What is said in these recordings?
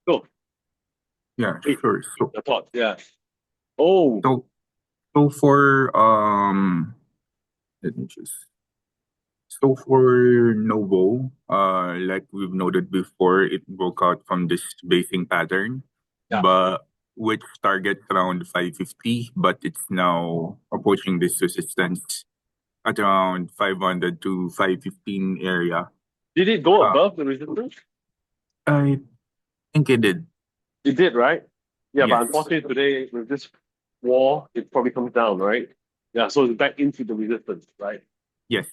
Go. Yeah, Wait, sure. So, the thought. Yeah. Oh, so, so for let me just so for Novo, like we've noted before, it broke out from this basing pattern, yeah. but which targets around 550, but it's now approaching this resistance at around 500 to 515 area. Did it go Uh, above the resistance? I think it did. It did, right? Yeah, but Yes, unfortunately today with this war, it probably comes down, right? Yeah, so it's back into the resistance, right? yes.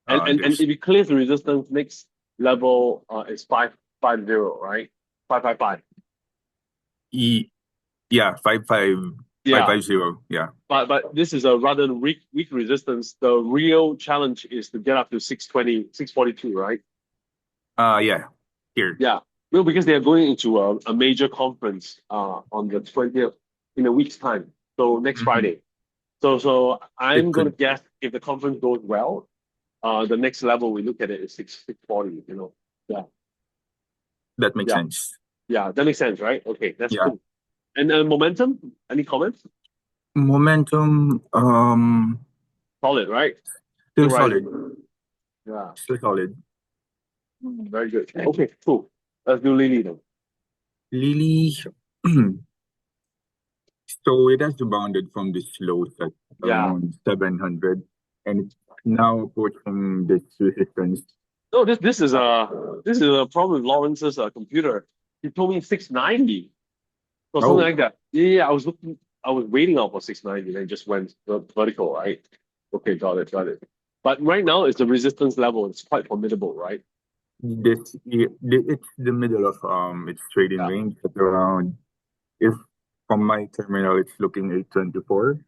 And There's if it clears the resistance, next level is 550, right? 555. E, yeah, five Yeah. five zero. Yeah. But this is a rather weak resistance. The real challenge is to get up to 620, 642, right? Yeah. Here. Yeah. Well, because they are going into a major conference on the 20th in a week's time. So next Mhm. Friday. So It I'm gonna could. guess if the conference goes well, the next level we look at it is 640, you know. Yeah. That makes Yeah. sense. Yeah. That makes sense, right? Okay, that's Yeah. cool. And momentum, any comments? Momentum, Solid, right? Still still rising. solid. Yeah. Still solid. Very good. Okay, cool. Let's do Lily then. Lily, so it has rebounded from this low at Yeah. around 700, and it's now approaching this resistance. No, this is a problem with Lawrence's computer. He told me 690 or something Oh, like that. Yeah, I was waiting out for 690, then it just went vertical, right? Okay, got it. But right now it's the resistance level. It's quite formidable, right? it's the middle of its trading Yeah, range at around, if from my terminal it's looking 824.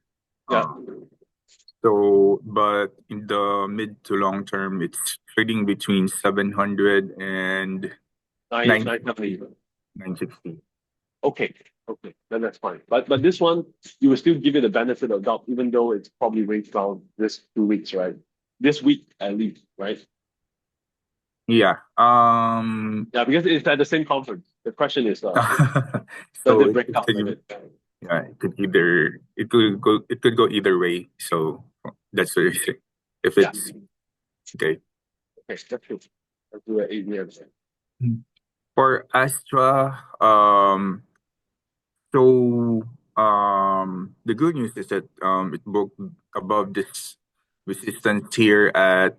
yeah. But in the mid to long term, it's trading between 700 and Nine, 970. 950, 960. Okay, okay, then that's fine. But this one, you will still give it the benefit of doubt, even though it's probably range bound this 2 weeks, right? This week at least, right? Yeah. Yeah, because it's at the same conference. The question is, does So it break it up a could, bit? yeah, it could go either way. So that's the reason. If Yeah. it's okay. Okay, that's true. Let's do it 8 years. For Astra, so the good news is that it broke above this resistance here at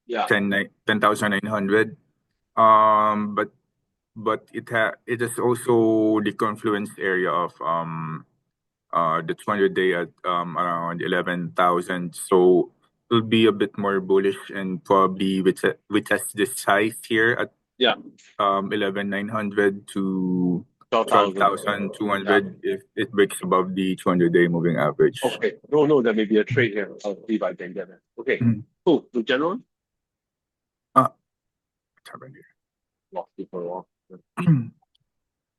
Yeah. 10,900. But it is also the confluence area of the 200-day at around 11,000. So it'll be a bit more bullish, and probably which has this size here at Yeah. 11,900 to 12,000. Yeah. 12,200 if it breaks above the 200-day moving average. Okay. No, no, there may be a trade here. I'll see if I can get it. Okay. Mhm. Cool. To general, Ah, sorry. lost it for a while.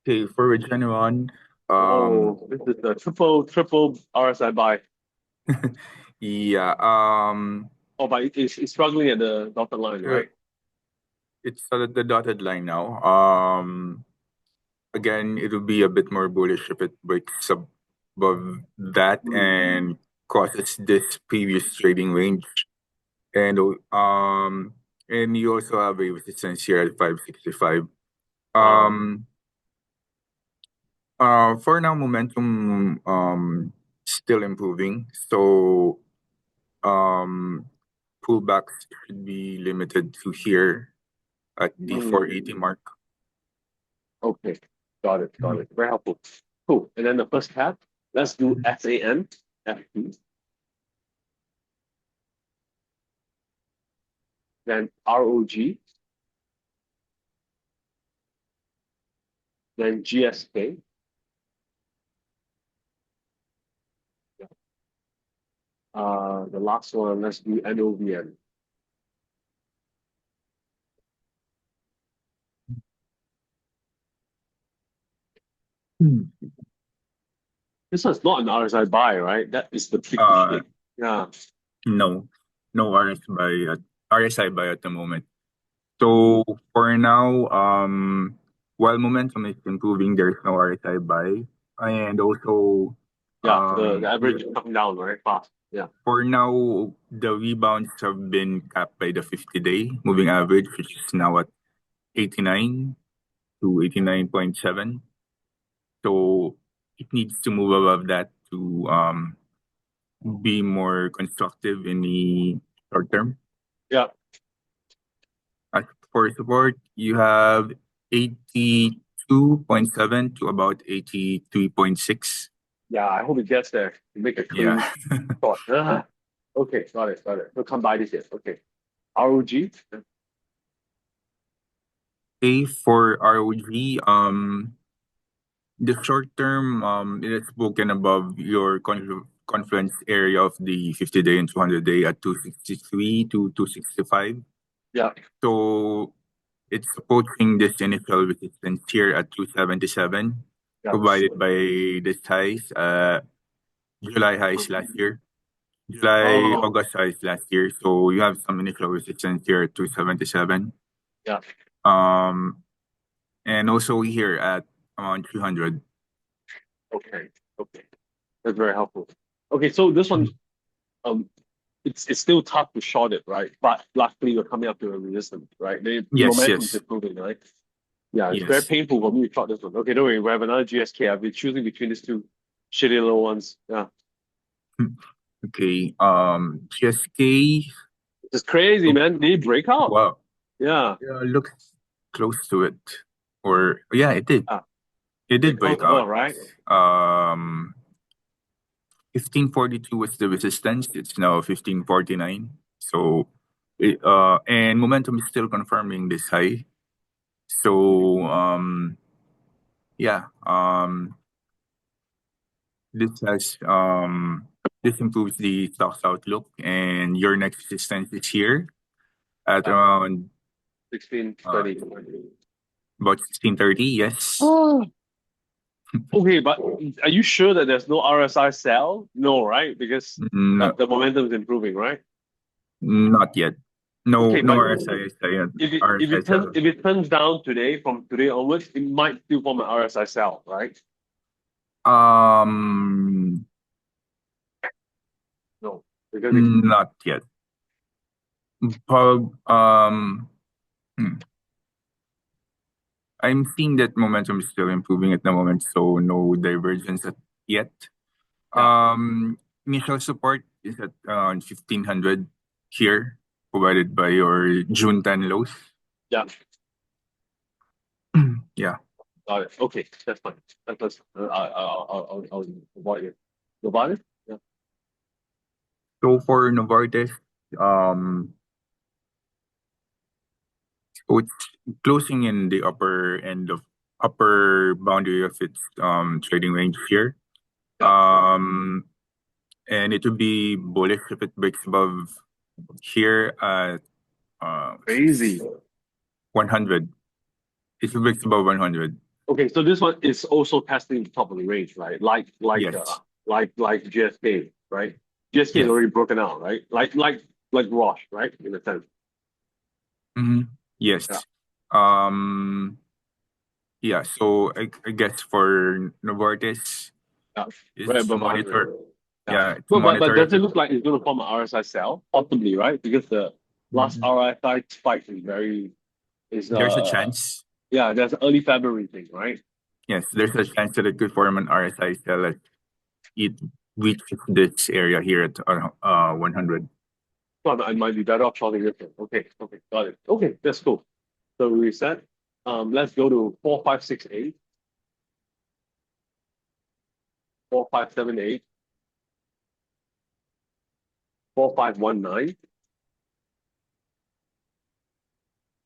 Okay, for Regeneron, um, Oh, this is the triple RSI buy. yeah, Oh, but it's struggling at the dotted line, uh, right? it's at the dotted line now. Again, it will be a bit more bullish if it breaks above that Hmm. and crosses this previous trading range. And and you also have a resistance here at 565. Uh, Um, for now, momentum still improving. So um, pullbacks should be limited to here at the 480 hmm. mark. Okay. Got it. Got Mhm. it. Very helpful. Cool. And then the first tab, let's do Mhm. SAN, FP, then ROG, then GSK. The last one, let's do NOVN. This one's not an RSI buy, right? That is the big Uh, mistake. Yeah. no, no RSI buy at the moment. So for now, while momentum is improving, there's no RSI buy. And also, Yeah, the average yeah, is coming down very fast. Yeah. for now, the rebounds have been capped by the 50-day moving average, which is now at 89 to 89.7. So it needs to move above that to be more constructive in the short term. Yeah. As for support, you have 82.7 to about 83.6. Yeah, I hope it gets there to make a Yeah. clean shot. Okay, got it, got it. We'll come by this here. Okay. ROG? A for ROG, the short term, it is broken above your confluence area of the 50-day and 200-day at 263 to 265. Yeah, So it's approaching this initial resistance here at 277, yeah. provided by this highs, July highs last year. July, Oh, August highs last year. So you have some initial resistance here at 277. yeah. Um, and also here at around 300. Okay, okay. That's very helpful. Okay, so this one, um, it's still tough to short it, right? But luckily, we're coming up to a resistance, right? The Yes, momentum is yes, improving, right? Yeah, it's very yes. painful for me to short this one. Okay, don't worry. We have another GSK. I've been choosing between these two shitty little ones. Yeah, Okay. GSK. it's crazy, man. Did he break out? Wow. Yeah, Yeah, looks close to it. Or yeah, it did. ah, It did break out break above, out. right? Um, 1542 was the resistance. It's now 1549. So, and momentum is still confirming this high. So, yeah, this has this improves the stock's outlook, and your next resistance is here at Yeah, around 16, uh 20. about 1630. Yes. Oh, okay, but are you sure that there's no RSI sell? No, right? Because No, the momentum is improving, right? not yet. No, Okay, no but RSI, if it if RSI it turns seller. if it turns down today from today onwards, it might still form an RSI sell, right? Um, No, because it Not yet. Prob hmm. I'm seeing that momentum is still improving at the moment, so no divergence yet. yeah Initial support is at around 1500 here, provided by your June 10 lows. yeah Yeah. got it. Okay, that's fine. That's I'll avoid it. Avoid it? Yeah. So for Novartis, um, so it's closing in the upper boundary of its trading range here. Yeah. Um, and it would be bullish if it breaks above here at Crazy. 100. If it breaks above 100. Okay, so this one is also testing the top of the range, right? Yes. Like GSK, right? GSK is Yes. already broken out, right? Like Roche, right? In a sense. Yeah. Yes. Um, yeah. So I guess for Novartis Yeah. is Right to above 100. monitor. Yeah. Yeah, to But monitor does if it it. look like it's going to form an RSI sell? Possibly, right? Because the last RSI spike is very is There's a chance. yeah, there's an early February thing, right? Yes, there's a chance that it could form an RSI cell at it reaches this area here at 100. So I might be better off shorting this one. Okay, okay, got it. Okay, that's cool. So we reset. Let's go to 4568, 4578, 4519,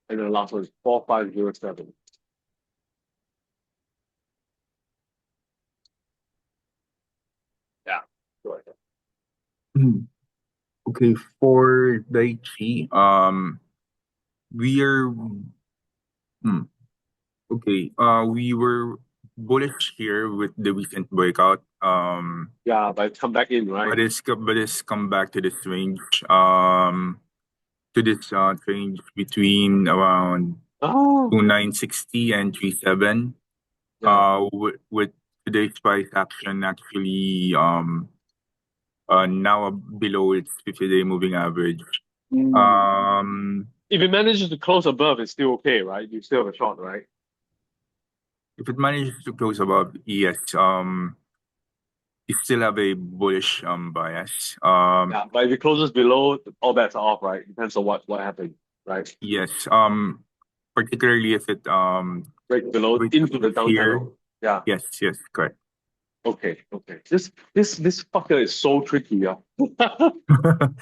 and then the last one is 4507. Yeah, go ahead. Okay, for Daiichi, we are hmm, okay. We were bullish here with the recent breakout. Yeah, but come back in, right? But it's come back to this range. To this range between around Oh, 2960 and 37. yeah. With today's price action actually now below its 50-day moving average. Mm. Um, If it manages to close above, it's still okay, right? You still have a shot, right? if it manages to close above, yes, you still have a bullish bias. Yeah, but if it closes below, all bets are off, right? Depends on what happened, right? Yes, particularly if it Break below with into the down here. channel. Yeah. Yes, yes, correct. Okay. Okay. This fucker is so tricky, yeah.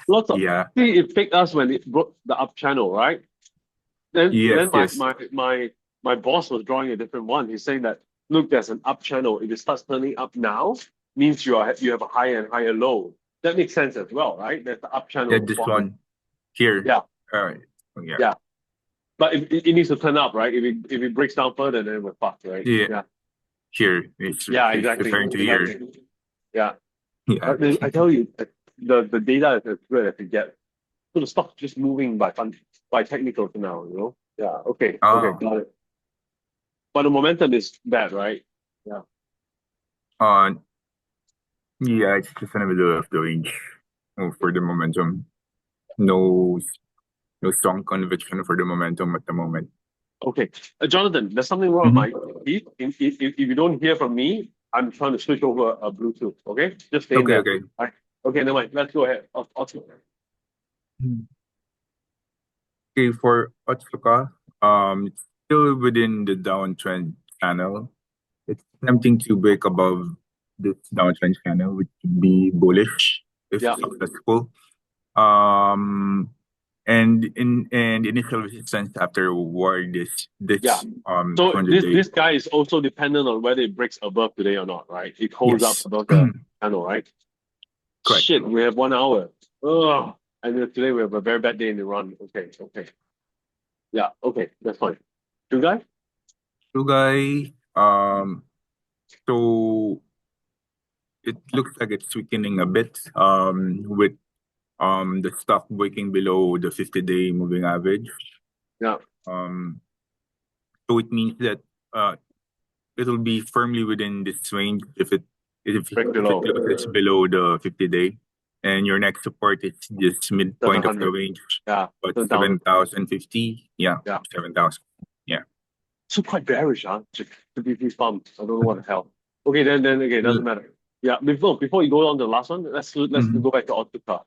Lots of Yeah. see it picked us when it broke the up channel, right? Then Yes, then yes. my boss was drawing a different one. He's saying that look, there's an up channel. If it starts turning up now, means you have a higher and higher low. That makes sense as well, right? There's the up Yeah, channel this forming. one here. Yeah, Uh, yeah. yeah. But it needs to turn up, right? If it breaks down further, then we're fucked, right? Yeah, Yeah. here. It's Yeah, he's exactly. referring to here. Exactly. Yeah. Yeah. But I tell you, the data is as good as it gets. So the stock's just moving by technical for now, you know? Yeah, okay, okay, Oh, got it. But the momentum is bad, right? Yeah. uh, yeah, it's just in the middle of the range for the momentum. No, no strong conviction for the momentum at the moment. Okay. Jonathan, there's something wrong with Mm-hmm. my feed. If you don't hear from me, I'm trying to switch over a Bluetooth. Okay? Just stay in Okay, there. okay. All right. Okay, never mind. Let's go ahead. Okay, for Otsuka, it's still within the downtrend channel. It's tempting to break above this downtrend channel, which would be bullish if Yeah, successful. Um, and initial resistance afterward yeah. this So 200 this day. this guy is also dependent on whether it breaks above today or not, right? It holds up Yes, above the channel, right? correct. Shit, we have 1 hour. Oh, and then today we have a very bad day in Iran. Okay, okay. Yeah, okay, that's fine. Two guy? Sugai, so it looks like it's weakening a bit with the stock breaking below the 50-day moving average. Yeah, Um, so it means that uh, it'll be firmly within this range break if it below. closes below the 50-day, and your next support is just midpoint of the 700. range, Yeah, but turn down. 7,050. Yeah, Yeah. 7,000. Yeah. So quite bearish, huh? To be this pumped. I don't know what the hell. Okay, then okay, doesn't matter. Yeah, before you go on to the last one, let's Mm-hmm. go back to Otsuka.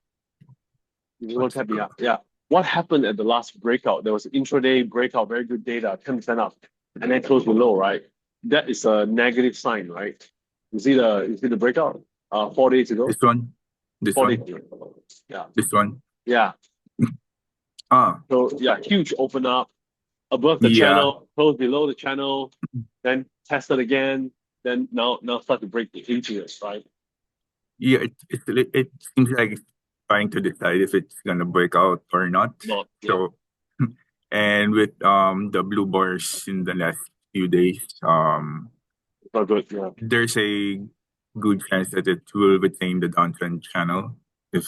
You want to tap me Otsuka. out. Yeah. What happened at the last breakout? There was an intraday breakout, very good data, 10% up, and then close below, right? That is a negative sign, right? You see the breakout? 4 days ago? This one, this 4 days one, ago. Yeah. this one. Yeah. Ah, So yeah, huge open up above the yeah, channel, close below the channel, then test it again, then now start to break into it, right? yeah. It seems like it's trying to decide if it's gonna break out or not. Not yeah, So, and with the blue bars in the last few days, it's not good. Yeah. there's a good chance that it will retain the downtrend channel if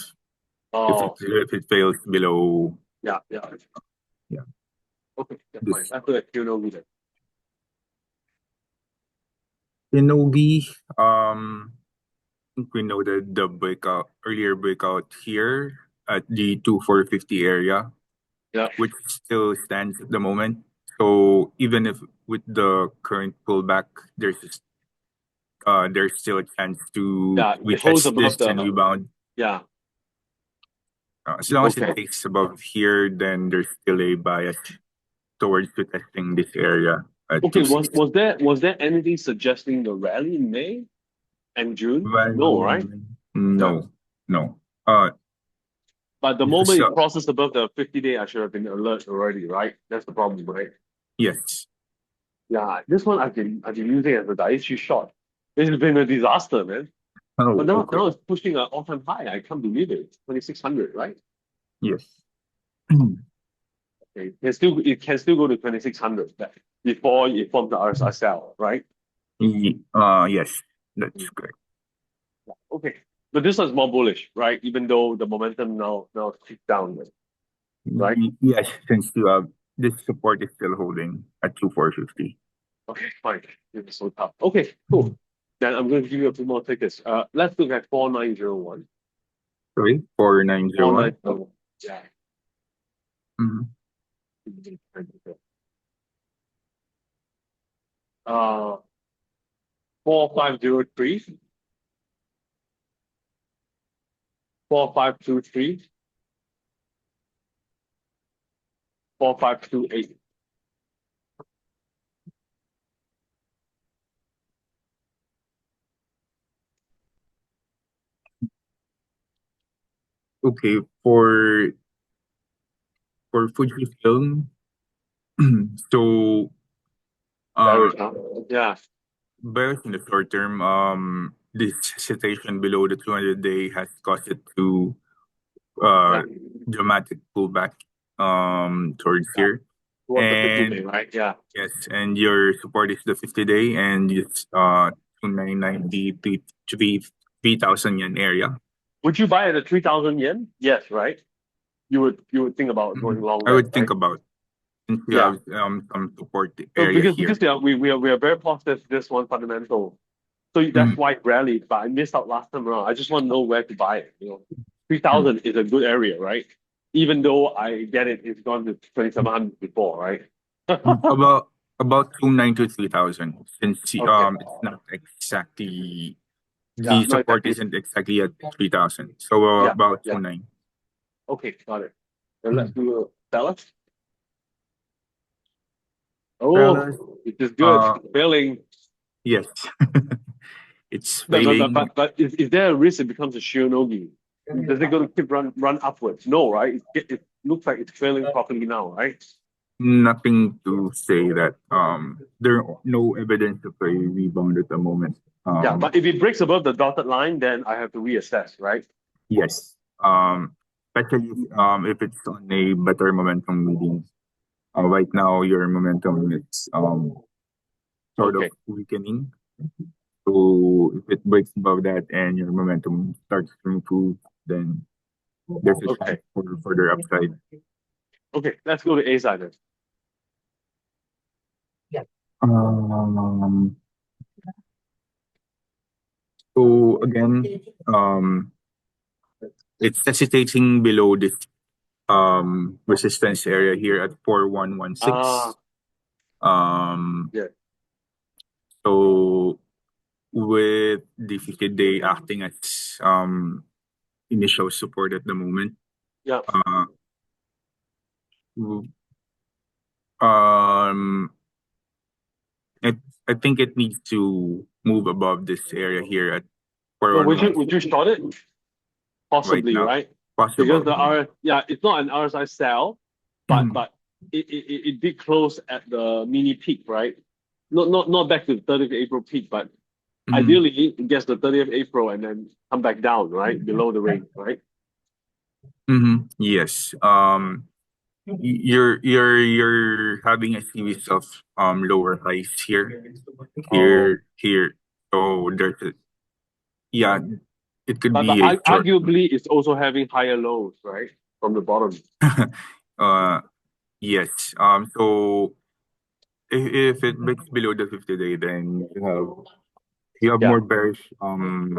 Oh if it fails below, yeah, yeah. yeah, Okay, that's fine. this After that, you know me then. Shinogi. I think we noted the breakout earlier breakout here at the 2450 area, Yeah, which still stands at the moment. So even if with the current pullback, there's still a chance to yeah. It holds retest this above and the rebound. yeah. As long as it Okay, takes above here, then there's still a bias towards retesting this area at okay. 260. Was there anything suggesting the rally in May and June? No, right? Value, Yeah. no, no. Uh, But the because moment it crosses above the 50-day, I should have been alert already, right? That's the problem, right? yes. Yeah, this one I've been using as a Daiichi shot. This has been a disaster, man. But Oh, okay. now it's pushing an all-time high. I can't believe it. 2,600, right? Yes. Okay. It can still go to 2,600 before it forms the RSI cell, right? Yes, that's correct. Okay. But this one's more bullish, right? Even though the momentum now ticked down, right? Yes, since you have this support is still holding at 2450. Okay, fine. It was so tough. Okay, cool. Then I'm going to give you a few more tickets. Let's look at 4901. Sorry, 4901. 4901. Yeah. Mm-hmm. Uh, 4503, 4523, 4528. Okay, for Fujifilm, so Bearish, um, huh? Yeah, bears in the short term, this hesitation below the 200-day has caused it to yeah, dramatic pullback towards yeah. here. Towards the 50-day, And right? Yeah. yes, and your support is the 50-day, and it's 2990 to 3,000 yen area. Would you buy at a 3,000 yen? Yes, right? You would think about going long I there, would think right? about, since we Yeah. have some support So area because here. we are very positive this one fundamental. So that's Mhm. why it rallied, but I missed out last time around. I just want to know where to buy it. Mm. 3,000 is a good area, right? Even though I get it, it's gone to 2,700 before, right? About 29 to 3,000, since Okay. it's not exactly, Yeah, the not support exactly. isn't exactly at 3,000. So Yeah, about yeah. 29. Okay, got it. Then let's Mm. do a balance. Fellas, Oh, it is good. uh, Failing. yes, it's But but but failing. but, but is there a risk it becomes a Shionogi? Does it going to keep run upwards? No, right? It looks like it's failing properly now, right? Nothing to say that there are no evidence of a rebound at the moment. Yeah, but if it breaks above the dotted line, then I have to reassess, right? Yes. Especially if it's on a better momentum reading. Right now your momentum is sort of Okay, weakening. So if it breaks above that and your momentum starts to improve, then there's a chance okay, for further upside. okay. Let's go to A side then. Um, so again, um, it's hesitating below this resistance area here at 4116. Ah, Um, yeah, so with the 50-day acting as initial support at the moment, yeah. uh, w- um, I, I think it needs to move above this area here at So would you 4116 short it? right Possibly, now. right? Because Possible. the yeah, it's not an RSI sell, but it did close at the mini peak, right? Not back to the 30th April peak, but Mhm. ideally it gets the 30th April and then come back down, right? Below the range, right? Yes. You're having a series of lower highs here, Oh, here. So there's a, yeah, it could but be a short. arguably it's also having higher lows, right? From the bottom. uh yes. So if it breaks below the 50-day, then you have Yeah. more bearish um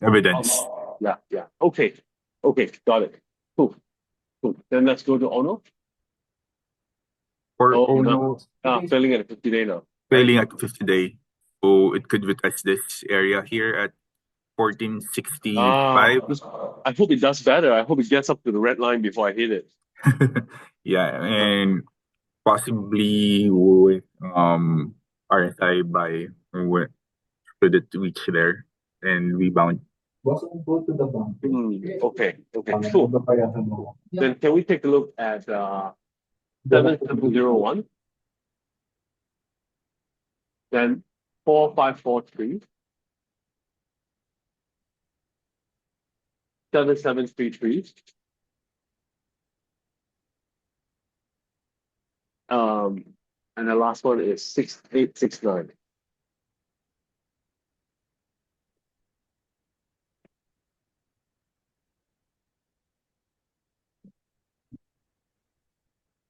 evidence. Yeah, yeah. Okay. Okay, got it. Cool. Cool. Then let's go to Ono. Or Oh oh no. no, Failing at a 50-day now. Right? failing at 50-day. So it could retest this area here at 1465. I hope it does better. I hope it gets up to the red line before I hit it. Yeah, Uh, and possibly with RSI by with should it reach there and rebound. okay, okay, cool. Then can we take a look at 7701, then 4543, 7733, um, and the last one is 6869.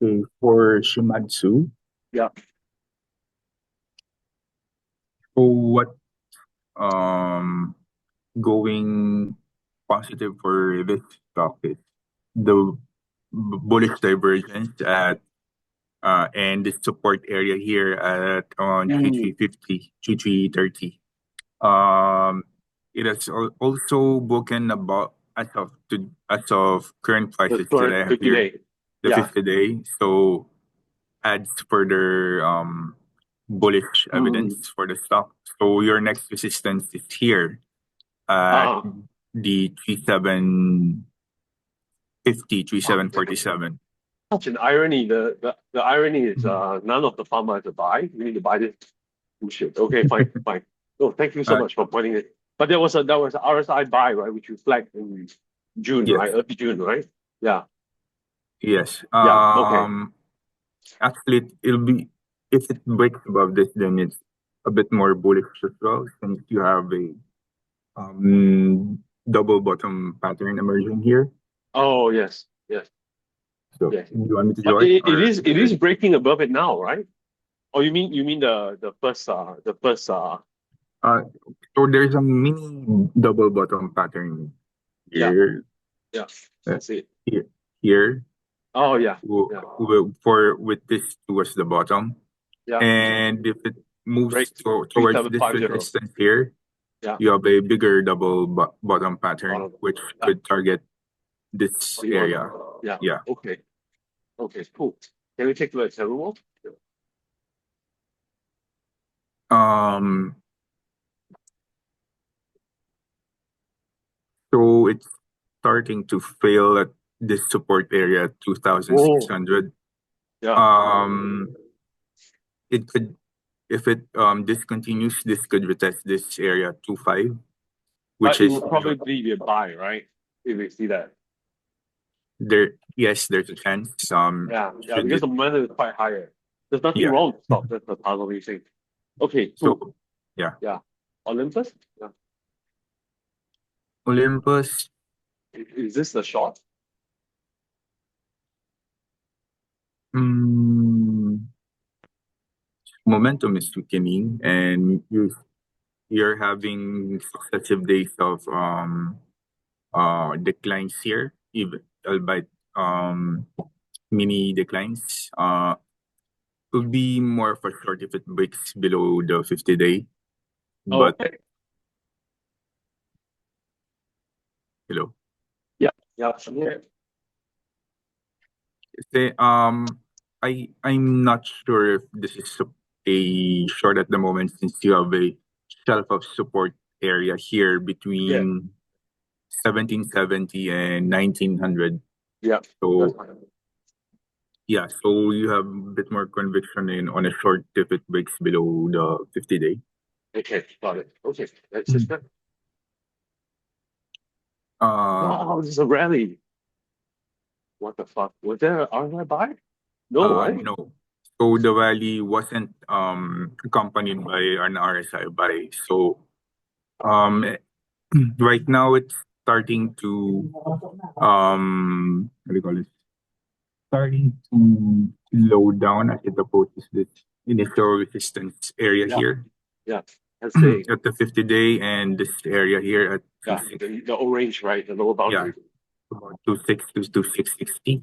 Okay, for Shimadzu. Yeah. So what going positive for this stock is the bullish divergence at and the support area here at around 3350, 3330. It has also broken about as of current The prices that I current have 50 here, day. the Yeah. 50 day. So adds further bullish evidence for the stock. So your next resistance is here at Uh, the 3750, 3747. Such an irony. The irony is none of the farmers to buy. We need to buy this bullshit. Okay, fine, fine. No, thank you so Uh, much for pointing it. But there was a RSI buy, right, which you flagged in June, yes, right? Early June, right? Yeah. yes. Yeah. Okay. Actually, it'll be if it breaks above this, then it's a bit more bullish as well, since you have a double bottom pattern emerging here. Oh yes, yes, So, yes. do you want me to But draw it, it is breaking above it now, right? Oh, you mean the first uh, so there's a mini double bottom pattern yeah, here, yeah. uh, I see it. here, here, Oh yeah, yeah, for with this towards the bottom, yeah. and if it moves Break three towards seven this five zero. resistance here, Yeah. you have a bigger double bottom pattern, Bottom. which Yeah. could target this area. Yeah. Yeah. Okay. Okay. Cool. Can we take a look at several more? Um. So it's starting to fail at this support area, 2,600. Yeah. Um. It could, if it discontinues, this could retest this area 2.5, which But it is will probably be a buy, right? If we see that. there. Yes, there's a chance. Yeah. Yeah. Should Because it? the momentum is quite higher. There's nothing Yeah. wrong with stock. That's the puzzle we think. Okay. Cool. So yeah, Yeah. Olympus. Yeah. Olympus. Is this the short? Mm, momentum is weakening, and you're having successive days of declines here, even albeit mini declines. Could be more of a short if it breaks below the 50-day. Oh, But okay. hello. Yeah. Yeah. Yeah. Say, I'm not sure if this is a short at the moment, since you have a shelf of support area here Yeah. between 1770 and 1900. Yeah. That's So fine. yeah, so you have a bit more conviction in on a short if it breaks below the 50-day. Okay. Got it. Okay. That's just that. Wow. This is a rally. What the fuck? Was there an RSI buy? No, right? No. So the rally wasn't accompanied by an RSI buy. So right now it's starting to what do you call it? Starting to slow down as it approaches this initial resistance area Yeah. here Yeah. Let's see. at the 50-day, and this area here at Yeah. 26, The orange, right? The lower yeah, boundary. about 26 to 660.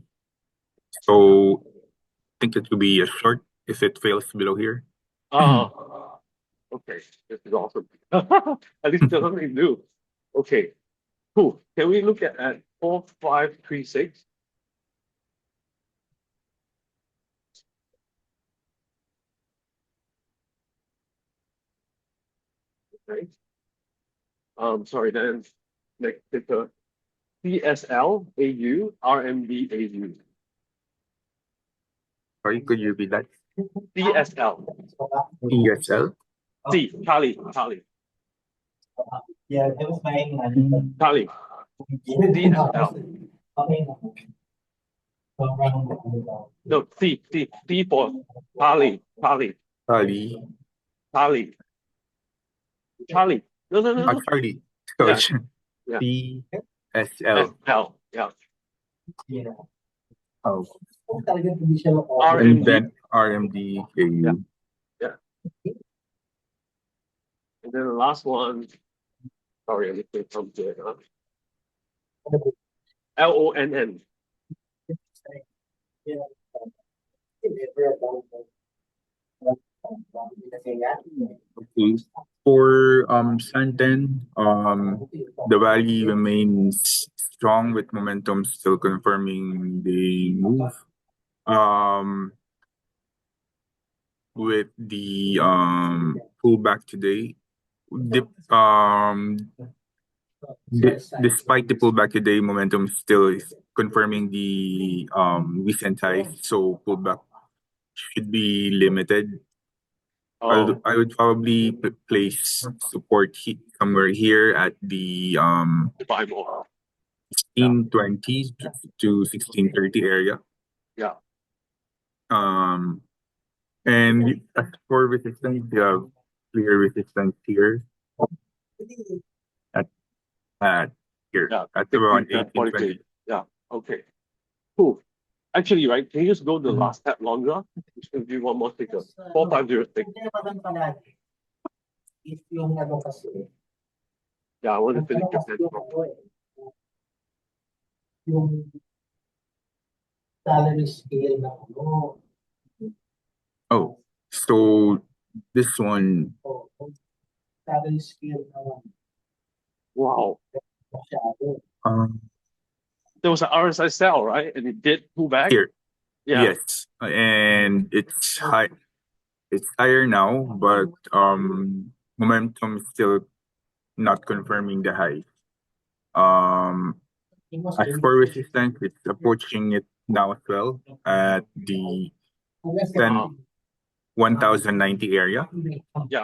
So I think it will be a short if it fails below here. Oh, okay. This is awesome. At least there's something to do. Okay. Cool. Can we look at 4536? Okay. Sorry, then next picture. CSL AU RMB AU. Sorry, could you repeat that? CSL. ESL? C. Charlie. Yeah, that was my Charlie. CSL. No, C for Charlie. Ali. Charlie. No. Charlie. Yeah. Sorry. Yeah. CSL. SL. Yeah. yeah. Oh. Talagang hindi siya and RMD. then RMD AU. Yeah. And then the last one, sorry, I need to come to it. LONN. Yeah. Okay. For Santen, the rally remains strong with momentum still confirming the move. With the pullback today, despite the pullback today, momentum still is confirming the recent highs, so pullback should be limited. Oh, I would probably place support somewhere here at the buy more. 1620 to 1630 area. Yeah. And as for resistance, you have clear resistance here at here Yeah. at around 40K. 1820. Yeah. Okay. Cool. Actually, right, can you just go the last step longer? Just give you one more sticker. 4506. If yung ano kasi, Yeah, I want to finish your plan. yung salary scale na ano, Oh, so this one, salary scale na Wow. masyado. There was an RSI sell, right? And it did pull back. here, Yeah. yes, and it's high. It's higher now, but momentum is still not confirming the high. As for resistance, it's approaching it now as well at the 1090 area. Yeah.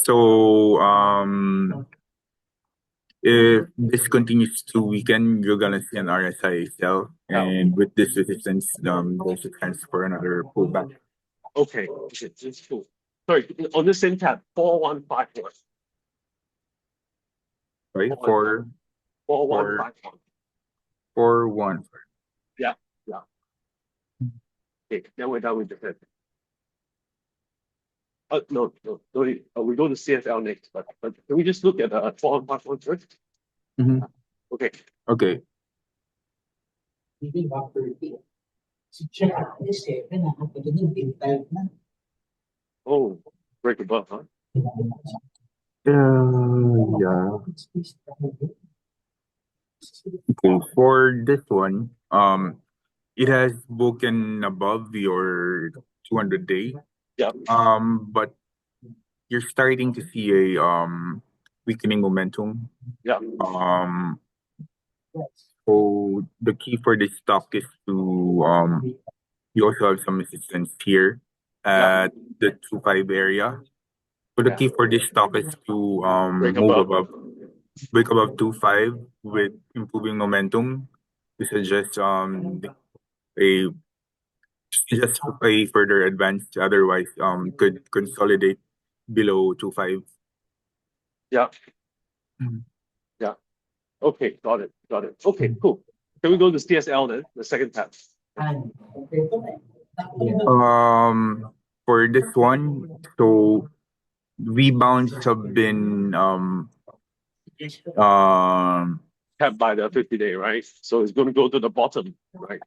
So if this continues to weaken, you're gonna see an RSI sell, and with this resistance, there's a chance for another pullback. Okay. Okay. That's cool. Sorry, on the same tab, 4151. Right? 4151. 4-1. Yeah. Yeah. Okay. Then we're done with the head. No. We go to CFL next, but can we just look at 4151 first? Mhm. Okay. Okay. Even after the si Jack is nakapagiging type na. Oh, break above, huh? Yeah. Okay, for this one, it has broken above your 200-day. Yeah. But you're starting to see a weakening momentum. Yeah. So the key for this stock is to you also have some resistance here at the 2.5 area. So the key for this stock is to Break move above. break above 2.5 with improving momentum. This is just a further advance. Otherwise, could consolidate below 2.5. Yeah. Mhm. Yeah. Okay, got it. Okay, cool. Can we go to CSL then? The second tab. For this one, so rebounds have been Tapped by the 50-day, right? So it's going to go to the bottom, right?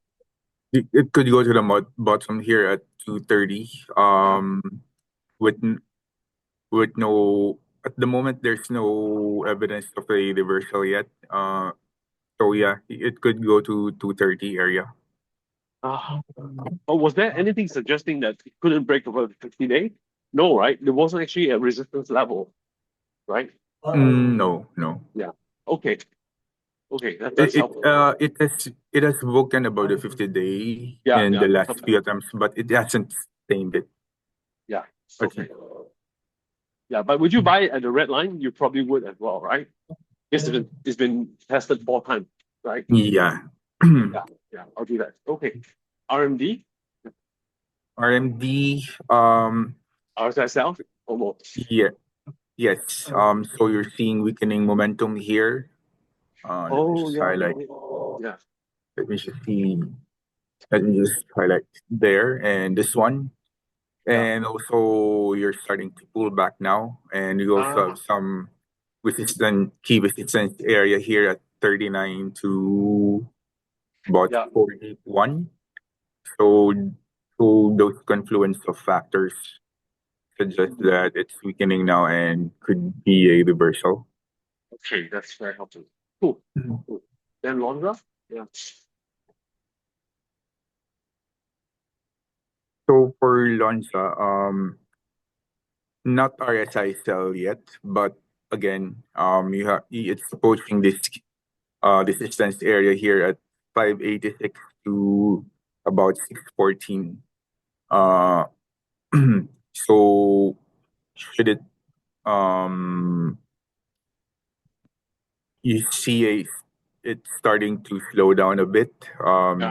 it could go to the bottom here at 230. With no, at the moment there's no evidence of a reversal yet. So yeah, it could go to 230 area. Was there anything suggesting that it couldn't break over the 50-day? No, right? There wasn't actually a resistance level, right? No. Yeah. Okay. That's helpful. It has broken about the 50-day Yeah, in yeah. the last few attempts, but it hasn't stained it. Yeah. Okay. Yeah, but would you buy it at the red line? You probably would as well, right? It's been tested 4 times, right? Yeah. Yeah, I'll do that. Okay. RMD, RMD, RSSL, almost. yeah, yes. So you're seeing weakening momentum here. Let me just highlight. Yeah. Let me just see. Let me just highlight there and this one. Yeah. And also you're starting to pull back now. And you also have some key resistance area here at 39 to about Yeah. 41. So, so those confluence of factors suggest that it's weakening now and could be a reversal. Okay, that's very helpful. Cool. Mhm. Cool. Then Londra? Yeah. So for Lonza, not RSI sell yet, but again, it's approaching this resistance area here at 586 to about 614. Uh, so should it you see it's starting to slow down a bit, Yeah.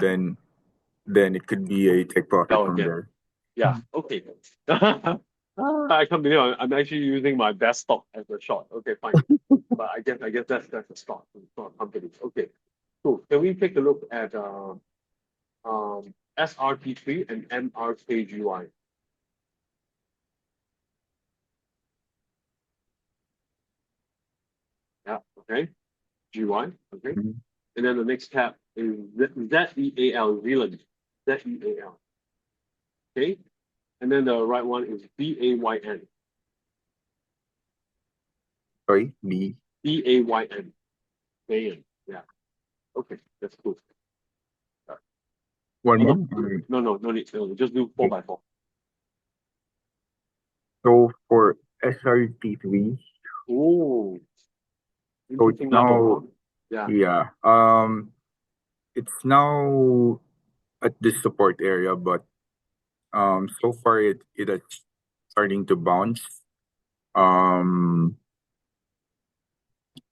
then it could be a take profit Go from again. there. Yeah. Okay. I can't believe I'm actually using my best stock as a short. Okay, fine. But I guess that's a stock, it's not a company. Okay. Cool. Can we take a look at SRT3 and MRKGY? Yeah. Okay. GY. Okay. Mhm. And then the next tab is ZEAL, Zealand. ZEAL. Okay. And then the right one is BAYN. Sorry, B. BAYN. Bayan. Yeah. Okay. That's cool. One Oh, more. no need. No, just do 4x4. So for SRT3, Oh, so it's interesting level, now huh? Yeah. yeah, it's now at this support area, but so far it is starting to bounce. Um,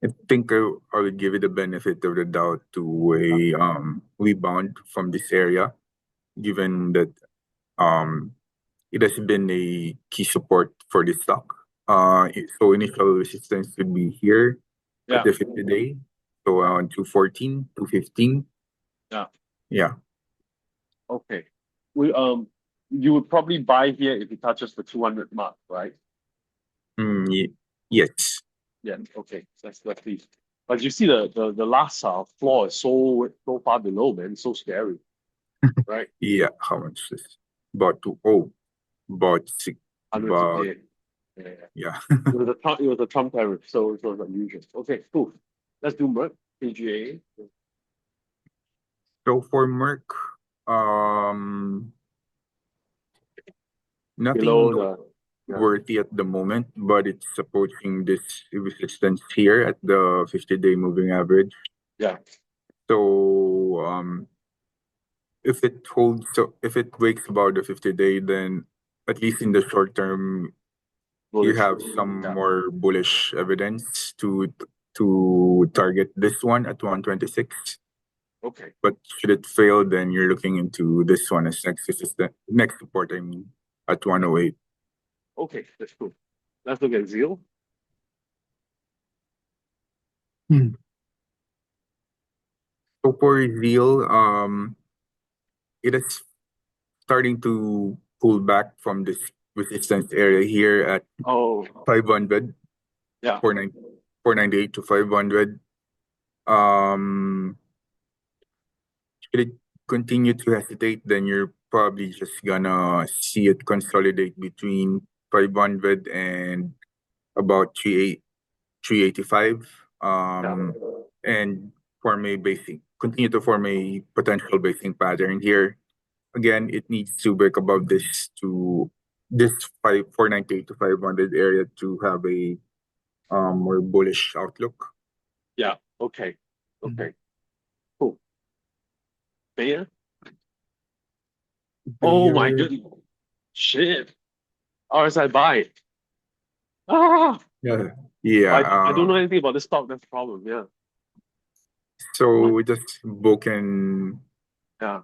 I think I would give it the benefit of the doubt to a rebound from this area, given that um it has been a key support for this stock. So initial resistance would be here at Yeah. the 50-day, so around 214, 215. Yeah. Yeah. Okay. We you would probably buy here if it touches the 200 mark, right? Yes. Yeah. Okay. Let's see. But you see the last floor is so far below, man. So scary, right? Yeah. How much is about about six, about 158. Yeah. yeah. It was a Trump tariff, so it was unusual. Okay, cool. Let's do Merck, PGA. So for Merck, um, Below nothing the yeah. worthy at the moment, but it's approaching this resistance here at the 50-day moving average. Yeah. So if it holds, so if it breaks about the 50-day, then at least in the short term, you Bullish. have some Yeah. more bullish evidence to target this one at 126. Okay. But should it fail, then you're looking into this one as next support. I mean, at 108. Okay, that's cool. Let's look at Zeal. So for Zeal, it is starting to pull back from this resistance area here at Oh, 500, yeah. 498 to 500. Um, should it continue to hesitate, then you're probably just gonna see it consolidate between 500 and about 385. Yeah. And continue to form a potential basing pattern here. Again, it needs to break above this 498 to 500 area to have a more bullish outlook. Yeah. Okay. Okay. Cool. Bayer. Oh my Bayer, goodness. Shit. RSI buy. Ah, yeah, yeah. I don't know anything about this stock. That's the problem. Yeah. So What? we just broken. Yeah.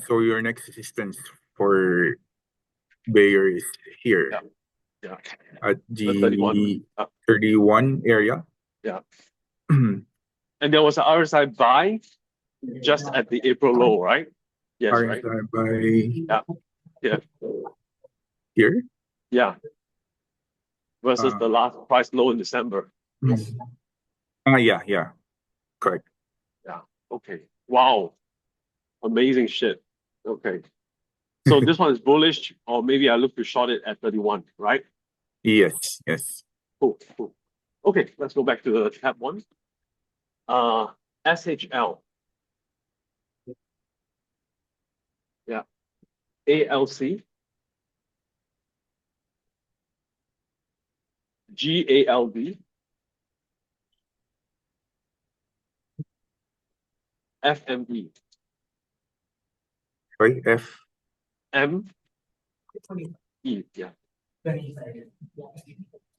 So your next resistance for Bayer is here Yeah. Yeah. at The 31. the 31 area. Yeah. And there was an RSI buy just at the April low, right? Yes, right? RSI by Yeah. here. Yeah. Versus the last price low in December. Yeah, correct. Yeah. Okay. Wow. Amazing shit. Okay. So this one is bullish, or maybe I look to short it at 31, right? Yes. Cool. Okay, let's go back to the tab one. SHL. Yeah. ALC. GALD. FME. Sorry, F. ME. Actually, Yeah. very excited.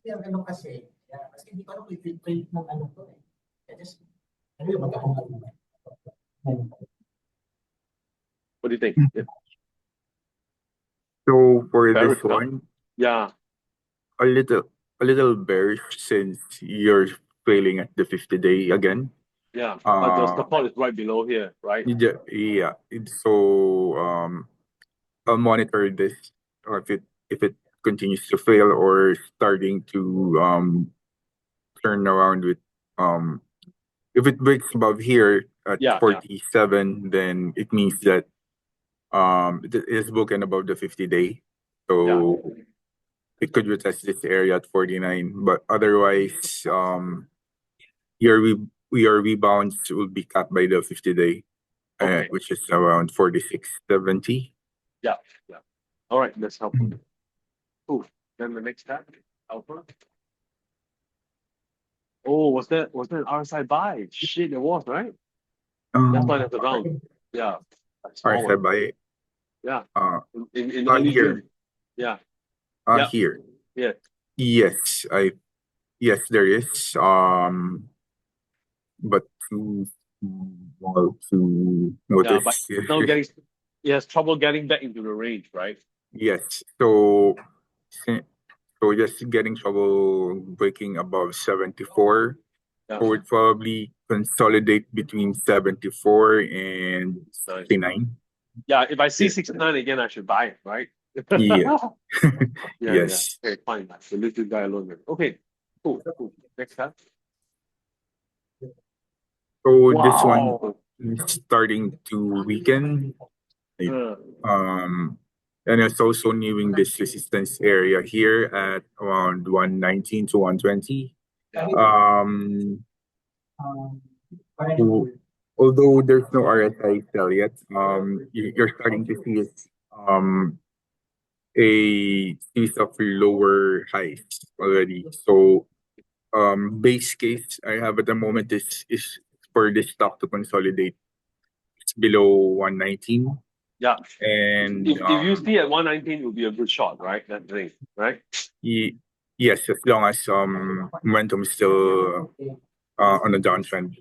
Kaya ano kasi, kasi hindi ko alam kung i-trade ng ano to eh. Kaya just, ano yung magkakaroon ng What do you think? Yeah. So for Bearish, this huh? one, Yeah. a little bearish since you're failing at the 50-day again. Yeah. But the support is right below here, right? Yeah. So I'll monitor this, or if it continues to fail or starting to turn around with if it breaks above here at Yeah. 47, then it means that it is broken above the 50-day. So it could retest this area at 49, but otherwise your rebounds will be capped by the 50-day, Okay. which is around 46.70. Yeah. All right, that's helpful. Cool. Then the next tab, Alpha. Oh, was that an RSI buy? Shit, it was, right? That's why that's around. Yeah. That's small RSI one. buy Yeah. uh In early here. June. Yeah. Here. Yeah. Yes, there is. But too small to Yeah, but notice. it's not getting. It has trouble getting back into the range, right? Yes. So just getting trouble breaking above 74. Yeah. So it probably consolidate between 74 and Nice. 69. Yeah, if I see Yeah. 69 again, I should buy it, right? Yeah. Yeah. Yes. Okay, fine. So leave this guy alone then. Okay, cool. Next tab. So this one Wow. is starting to weaken. Uh, And it's also nearing this resistance area here at around 119 to 120. yeah. Although there's no RSI sell yet, you're starting to see a series of lower highs already. So base case I have at the moment is for this stock to consolidate. It's below 119. Yeah. And If you see at 119, it will be a good shot, right? That thing, right? yes, as long as momentum is still on a downtrend.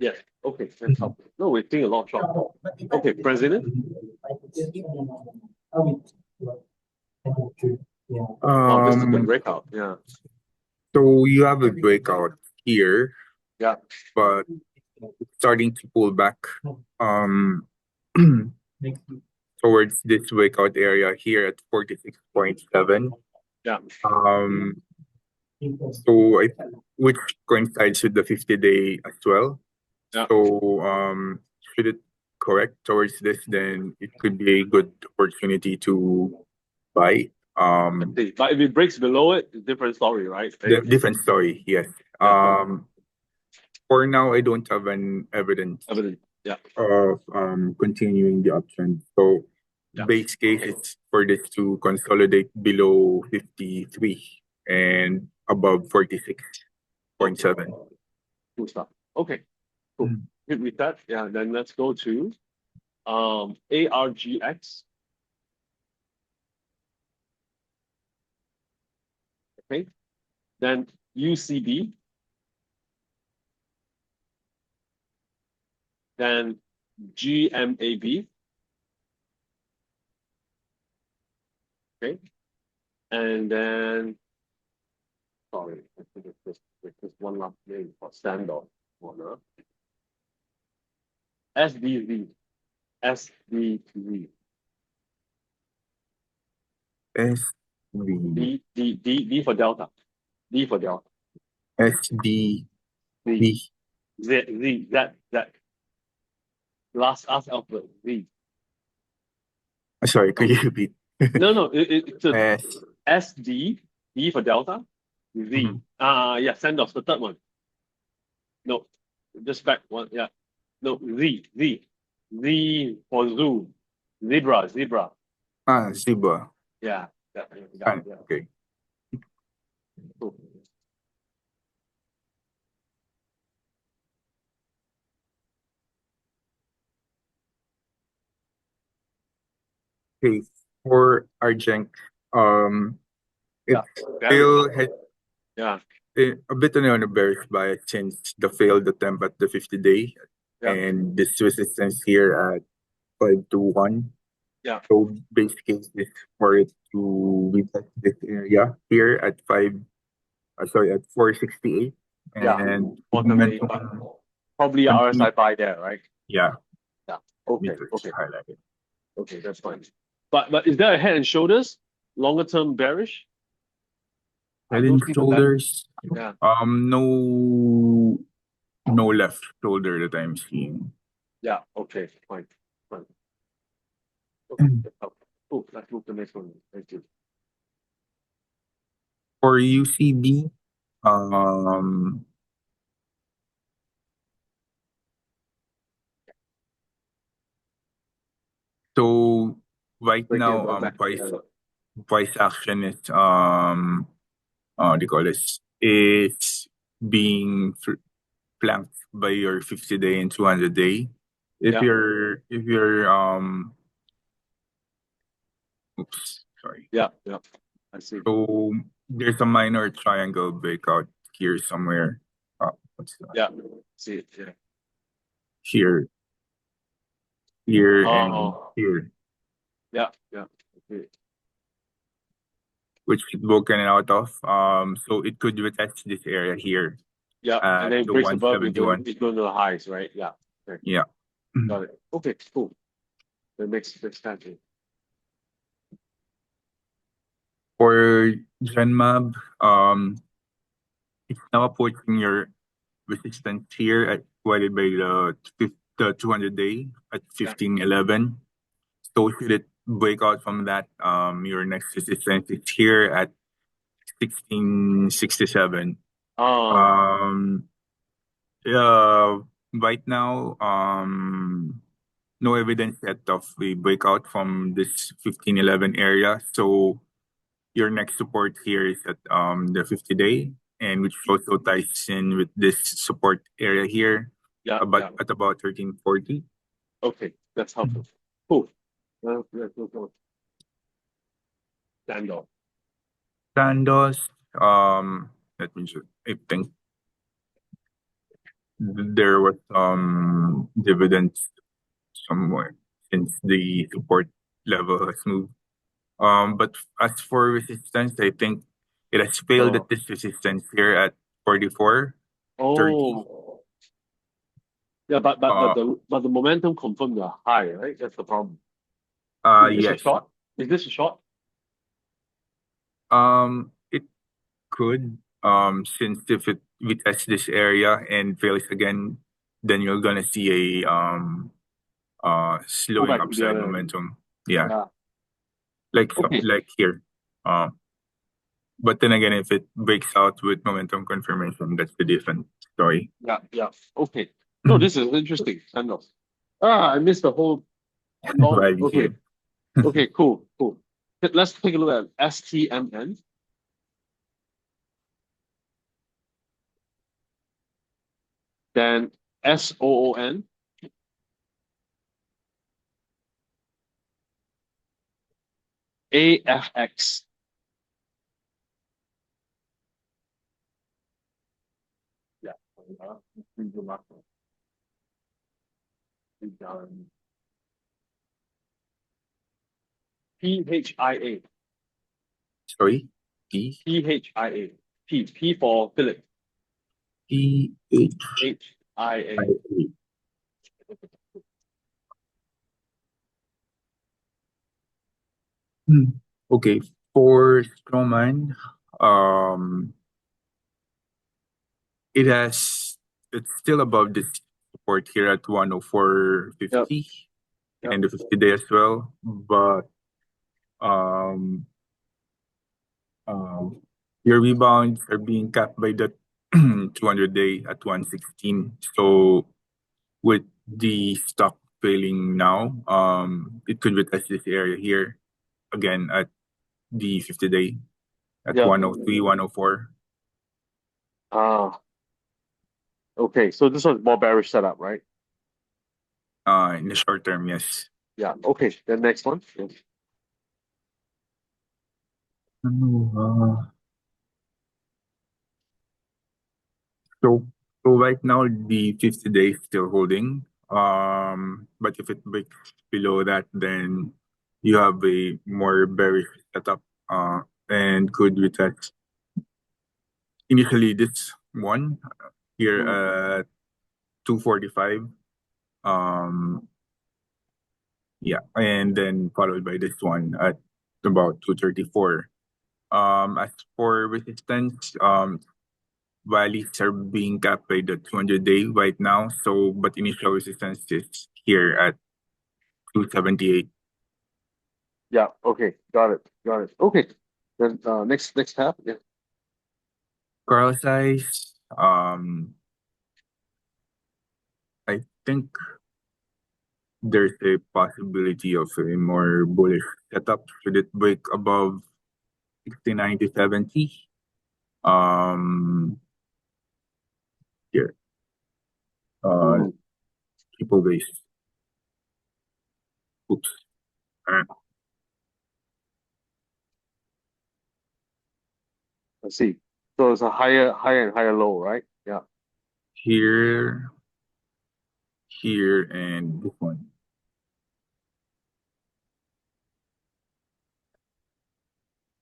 Yes. Okay, that's helpful. No, we're seeing a lot of shot. Okay, president. Oh, this is the breakout. Yeah. So you have a breakout here. Yeah. But starting to pull back towards this breakout area here at 46.7. Yeah. So which coincides with the 50-day as well. Yeah. So should it correct towards this, then it could be a good opportunity to buy. But if it breaks below it, it's a different story, right? Different story, yes. For now, I don't have an evidence Yeah. of continuing the uptrend. So Yeah. base case is for this to consolidate below 53 and above 46.7. Cool stuff. Okay. Cool. Good with that. Yeah. Then let's go to ARGX. Okay. Then UCB. Then GMAB. Okay. And then, sorry, I think it's just one last name for standoff. SDZ. SD to Z. SB, D for Delta. D for Delta. SB, Z. Z. Last alphabet. Z. Sorry, could you repeat? No, it's a S, SD, D for Delta, Z. Yeah, Sandos, the third one. No, just back one. Yeah. No, Z. Z for zoo. Zebra. Ziba. Yeah. Yeah. Okay. Cool. Okay, for Argent, it still has Yeah. a bit on a bearish bias since the failed attempt at the 50-day, Yeah. and this resistance here at 521. Yeah. So base case is for it to retest this area here at 468, Yeah. and Ultimately, momentum probably continue- RSI buy there, right? yeah, Yeah. Okay. highlighted. Okay, that's fine. But is there a head and shoulders longer term bearish? I Head don't and see the shoulders, Yeah. no left shoulder that I'm seeing. Yeah. Okay. Fine. Okay. That's helpful. Oh, let's move to the next one. Thank you. For UCB, so right Break it now, back. price action is what do you call this? It's being flanked by your 50-day and 200-day. If Yeah. you're oops, sorry. Yeah. I see. So there's a minor triangle breakout here somewhere. What's that? Yeah. See it. Yeah. Here, and here, Yeah. Okay. which it's broken out of. So it could retest this area here. Yeah. And then it The breaks above, it's 171. going to the highs, right? Yeah. Okay. Yeah. Got it. Okay, cool. The next time. For Genmab, it's now approaching your resistance here at divided by the 200-day at 1511. So should it break out from that, your next resistance is here at 1667. Right now, no evidence yet of a breakout from this 1511 area. So your next support here is at the 50-day, and which also ties in with this support area here. Yeah. At about 1340. Okay, that's helpful. Cool. Let's go. Standoff. Sandos, let me just, I think there was dividends somewhere since the support level has moved. But as for resistance, I think it has failed at this resistance here at 44. Oh. Yeah, but the momentum confirmed the high, right? That's the problem. Is this Yes. a short? Is this a short? It could. Since if it retests this area and fails again, then you're gonna see a slowing back to the upside other- momentum. Yeah. Yeah. Like Okay. like here. But then again, if it breaks out with momentum confirmation, that's the different story. Yeah. Okay. No, this is interesting. Standoff. I missed the whole long. Value Okay. here. Okay, cool. Let's take a look at STMN. Then SOON. AFX. Yeah. PHIA. Sorry. P PHIA. P for Philip. P H HIA. I A. Okay, for strongman, it's still above this support here at 104.50 Yep. and the 50-day as well, but um, your rebounds are being capped by the 200-day at 116. So with the stock failing now, it could retest this area here again at the 50-day at Yep. 103, 104. Ah, okay. So this one's more bearish setup, right? In the short term, yes. Yeah. Okay. The next one. Yes. So right now the 50-day is still holding. But if it breaks below that, then you have a more bearish setup and could retest initially this one here at 245. Yeah, and then followed by this one at about 234. As for resistance, values are being capped by the 200-day right now. So, but initial resistance is here at 278. Yeah. Okay. Got it. Got it. Okay. Then next tab. Yeah. Curl size, I think there's a possibility of a more bullish setup. Should it break above 69 to 70? Here, Mm, triple base. Oops. I see. So it's a higher and higher low, right? Yeah. Here, and this one.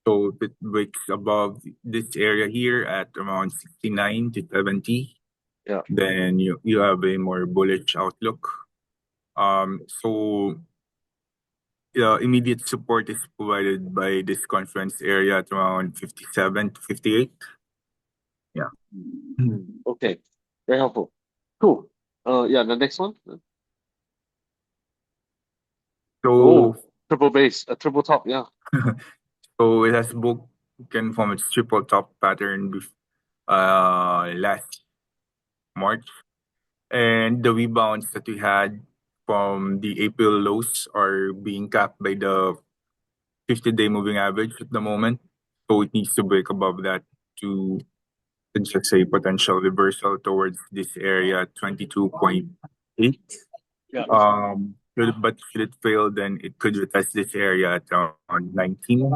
So if it breaks above this area here at around 69 to 70, Yeah. then you have a more bullish outlook. So immediate support is provided by this conference area at around 57 to 58. Yeah. Okay. Very helpful. Cool. Yeah. The next one. So Oh, triple base, a triple top. Yeah. so it has broken from its triple top pattern last March. And the rebounds that we had from the April lows are being capped by the 50-day moving average at the moment. So it needs to break above that to just say potential reversal towards this area 22.8. Yeah. But should it fail, then it could retest this area at around 19.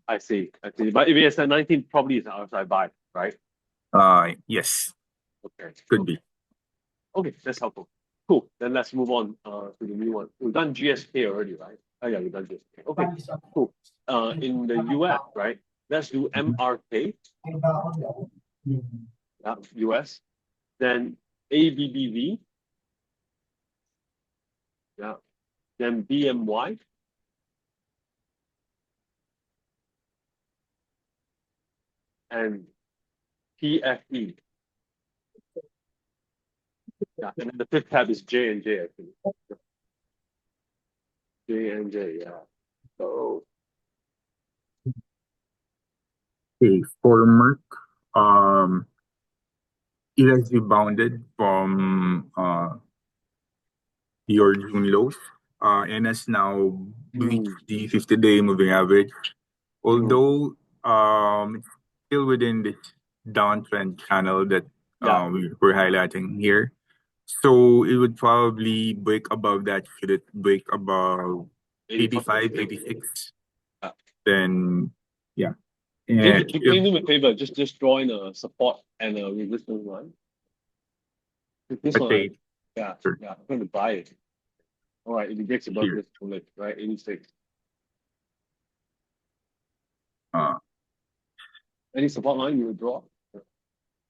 I see. I see. But if it's at 19, probably it's outside buy, right? Yes, Okay. could be. Okay. That's helpful. Cool. Then let's move on to the new one. We've done GSK already, right? Oh yeah, we've done GSK. Okay. Cool. In the US, right? Let's do MRK. Yeah, US. Then ABBV. Yeah. Then BMY. And PFE. Yeah. And then the fifth tab is J and J actually. J and J. Yeah. So. Okay, for Merck, it has rebounded from your June lows and has now reached the 50-day moving average. Although it's still within this downtrend channel that Yeah. we're highlighting here. So it would probably break above that. Should it break above 85, 86, Yeah. then yeah. Can And you do me a favor? Just draw in a support and a resistance line. This one, say yeah, sure, yeah, I'm going to buy it. All right, if it gets above here, this limit, right, 86. uh, Any support line you would draw?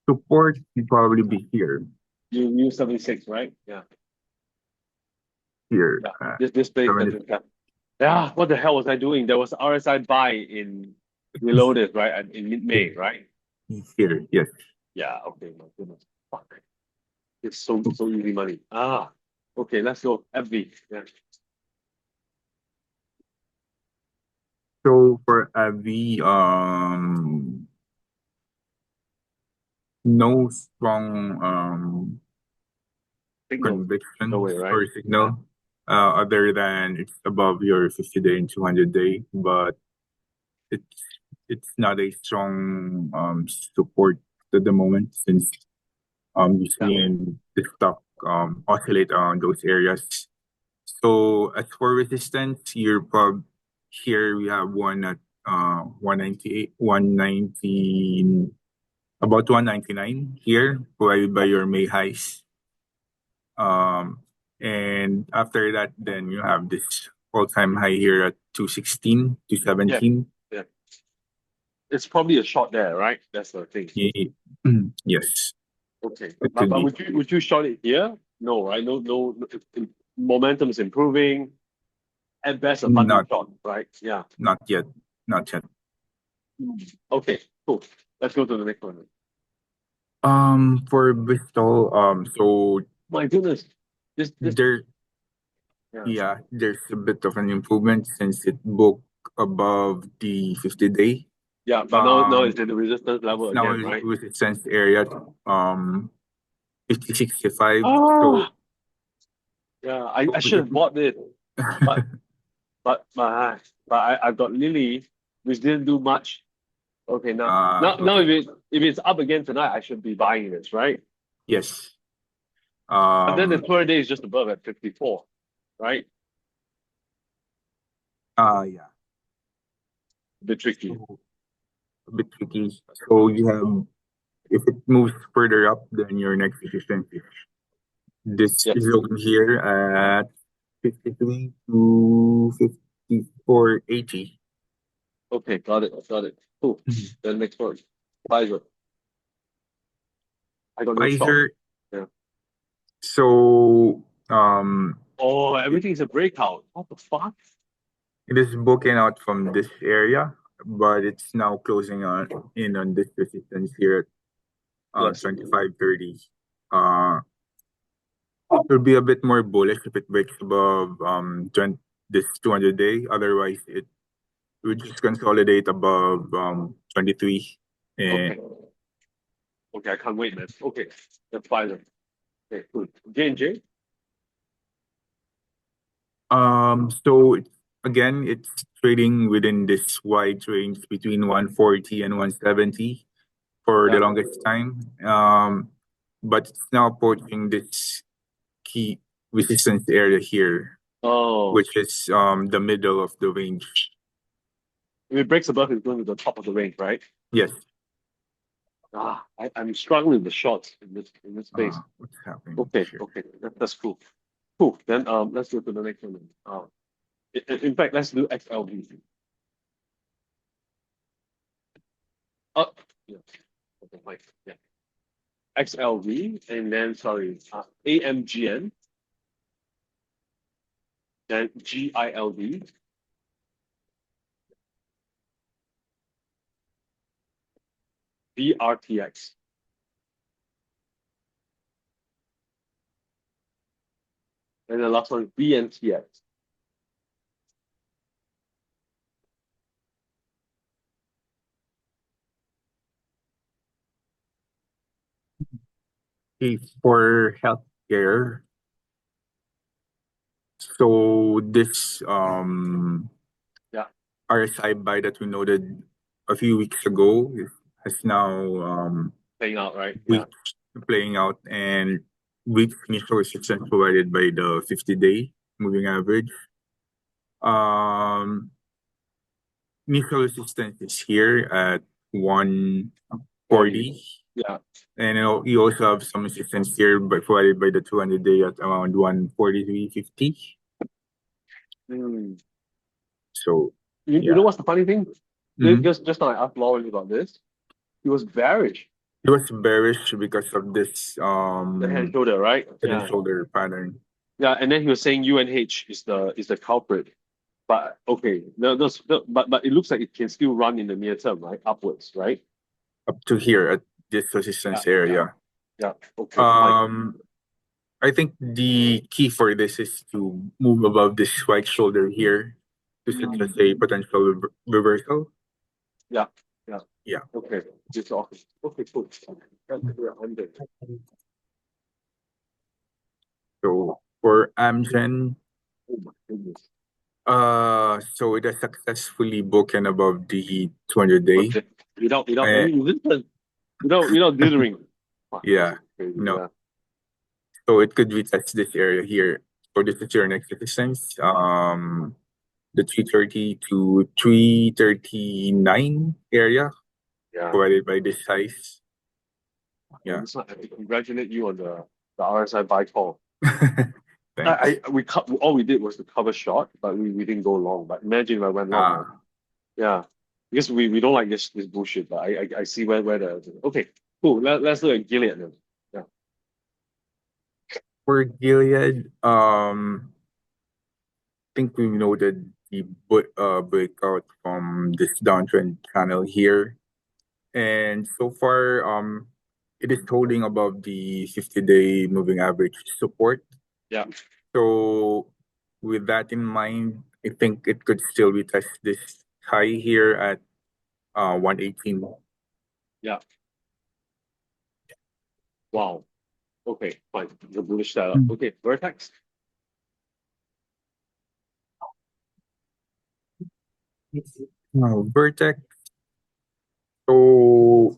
support would probably be here, You use 76, right? Yeah, here, yeah. This base 70. doesn't cap. Yeah, what the hell was I doing? There was RSI buy in below this, right? In mid-May, right? Here, yes. Yeah, okay, my goodness. Fuck. It's so easy money. Ah, okay, let's go. FV. Yeah. So for AV, no strong Signal. No convictions way, right? or signal, other than it's above your 50-day and 200-day, but it's not a strong support at the moment, since you Yeah. see in the stock oscillate around those areas. So as for resistance, here we have one at 198, 119, about 199 here, provided by your May highs. And after that, then you have this all-time high here at 216, 217. Yeah. It's probably a short there, right? That's the thing. Yes, Okay. it But could be. would you short it here? No, right? No, momentum is improving. At best, a funding Not short, right? Yeah. not yet. Not yet. Okay, cool. Let's go to the next one. For Bristol, so My goodness. This there, yeah. yeah, there's a bit of an improvement since it broke above the 50-day. Yeah, but now it's at the resistance level Now again, right? resistance area, 5065. Ah, yeah, I should have bought it, but I've got Lily, which didn't do much. Okay, now okay. if it's up again tonight, I should be buying this, right? Yes. But then the 200 day is just above at 54, right? Yeah. A bit tricky. So, a bit tricky. So you have, if it moves further up, then your next resistance is this Yeah. zone here at 53 to 54.80. Okay, got it. Cool. Then next one. Pfizer. I got no shot. Pfizer. Yeah. So Oh, it, everything's a breakout. What the fuck? it is broken out from this area, but it's now closing in on this resistance here at Yes. 25.30. It will be a bit more bullish if it breaks above this 200-day. Otherwise, it would just consolidate above 23. Okay. Okay, I can't wait, man. Okay, that's Pfizer. Okay, good. J&J? So again, it's trading within this wide range between 140 and 170 for the Yeah. longest time. But it's now approaching this key resistance area here, Oh, which is the middle of the range. if it breaks above, it's going to the top of the range, right? Yes. I'm struggling with the shorts in this space. What's happening Okay, here? okay, that's cool. Cool. Then let's go to the next one. In fact, let's do XLV. Yeah. Okay, fine. Yeah. XLV and then AMGN, then GILD, BRTX. And the last one, BNTX. Okay, for healthcare, so this Yeah, RSI buy that we noted a few weeks ago has now playing out, right? Yeah. playing out and reached initial resistance provided by the 50-day moving average. Initial resistance is here at 140. Yeah. And you also have some resistance here provided by the 200-day at around 143.50. Mm. So You know what's the funny thing? Mhm. Just now I asked Lauren about this. He was bearish. It was bearish because of this The head and shoulder, right? head and Yeah. shoulder pattern. Yeah, and then he was saying UNH is the culprit. But okay, but it looks like it can still run in the near term, right? Upwards, right? up to here at this resistance area. Yeah. Okay. Fine. I think the key for this is to move above this white shoulder here to suggest a potential reversal. Yeah. Yeah. Okay. Just off. Okay. Cool. So for Amgen, Oh my goodness. so it has successfully broken above the 200-day. Without Eh, without dithering. Yeah. Crazy, No. yeah. So it could retest this area here. So this is your next resistance. The 330 to 339 area Yeah. provided by this size. Yeah. This one, I congratulate you on the RSI buy call. Thanks. All we did was to cover short, but we didn't go long. But imagine if I went long, right? Yeah. Because we don't like this bullshit, but I see where the okay, cool. Let's look at Gilead then. Yeah. For Gilead, think we noted the breakout from this downtrend channel here. And so far, it is holding above the 50-day moving average support. Yeah. So with that in mind, I think it could still retest this high here at 118. Yeah. Wow. Okay, fine. The bullish setup. Okay, Vertex. Vertex. So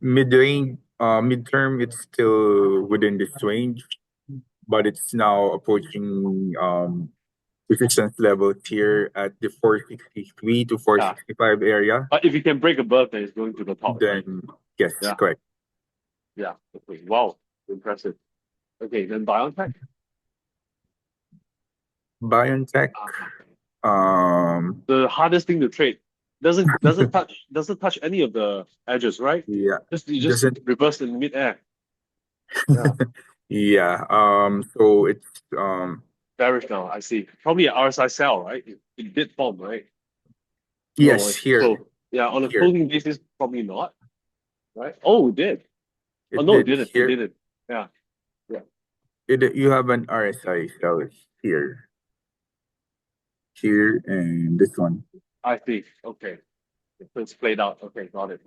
mid-range, midterm, it's still within this range, but it's now approaching resistance levels here at the 463 to 465 area. But if you can break above, then it's going to the top. Then yes, Yeah. correct. Yeah. Okay. Wow. Impressive. Okay, then BioNTech. BioNTech, The hardest thing to trade doesn't touch any of the edges, right? yeah, You just doesn't reverse in midair. Yeah. yeah. So it's Bearish now. I see. Probably an RSI sell, right? It did form, right? yes, here. So yeah, on a Here. closing basis, probably not. Right? Oh, it did. It Oh no, it did didn't. here. It didn't. Yeah. You have an RSI cell here, and this one. I see. Okay. So it's played out. Okay, got it.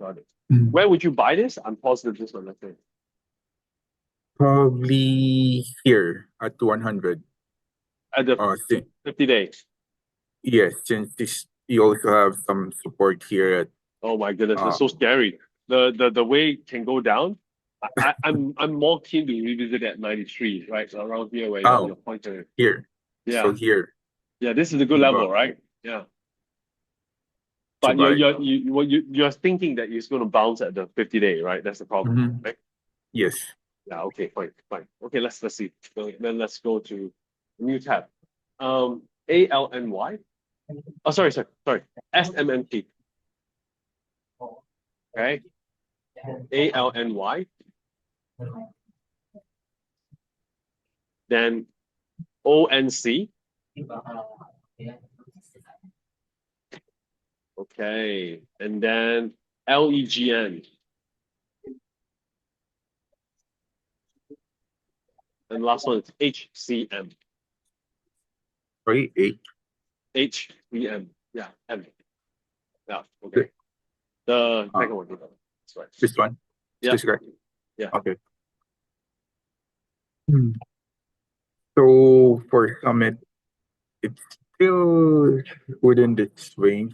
Where would you buy this? I'm positive this one, let's say. Probably here at 100. At the 50 days. Yes, since this you also have some support here at Oh my goodness, it's so scary. The way it can go down. I'm more keen to revisit at 93, right? So around here where your pointer. here. Yeah. So here. Yeah, this is a good level, right? Yeah. But you're thinking that it's going to bounce at the 50-day, right? That's the problem, right? Yes. Yeah. Okay. Fine. Okay. Let's see. So then let's go to a new tab. ALNY. Oh, sorry. SMMT. Okay. ALNY. Then ONC. Okay. And then LEGN. And last one is HCM. Sorry, HCM. Yeah. M. Yeah. Okay. The second one. That's right. This one? Yeah. This correct? Yeah. Okay. So for Summit, it's still within this range,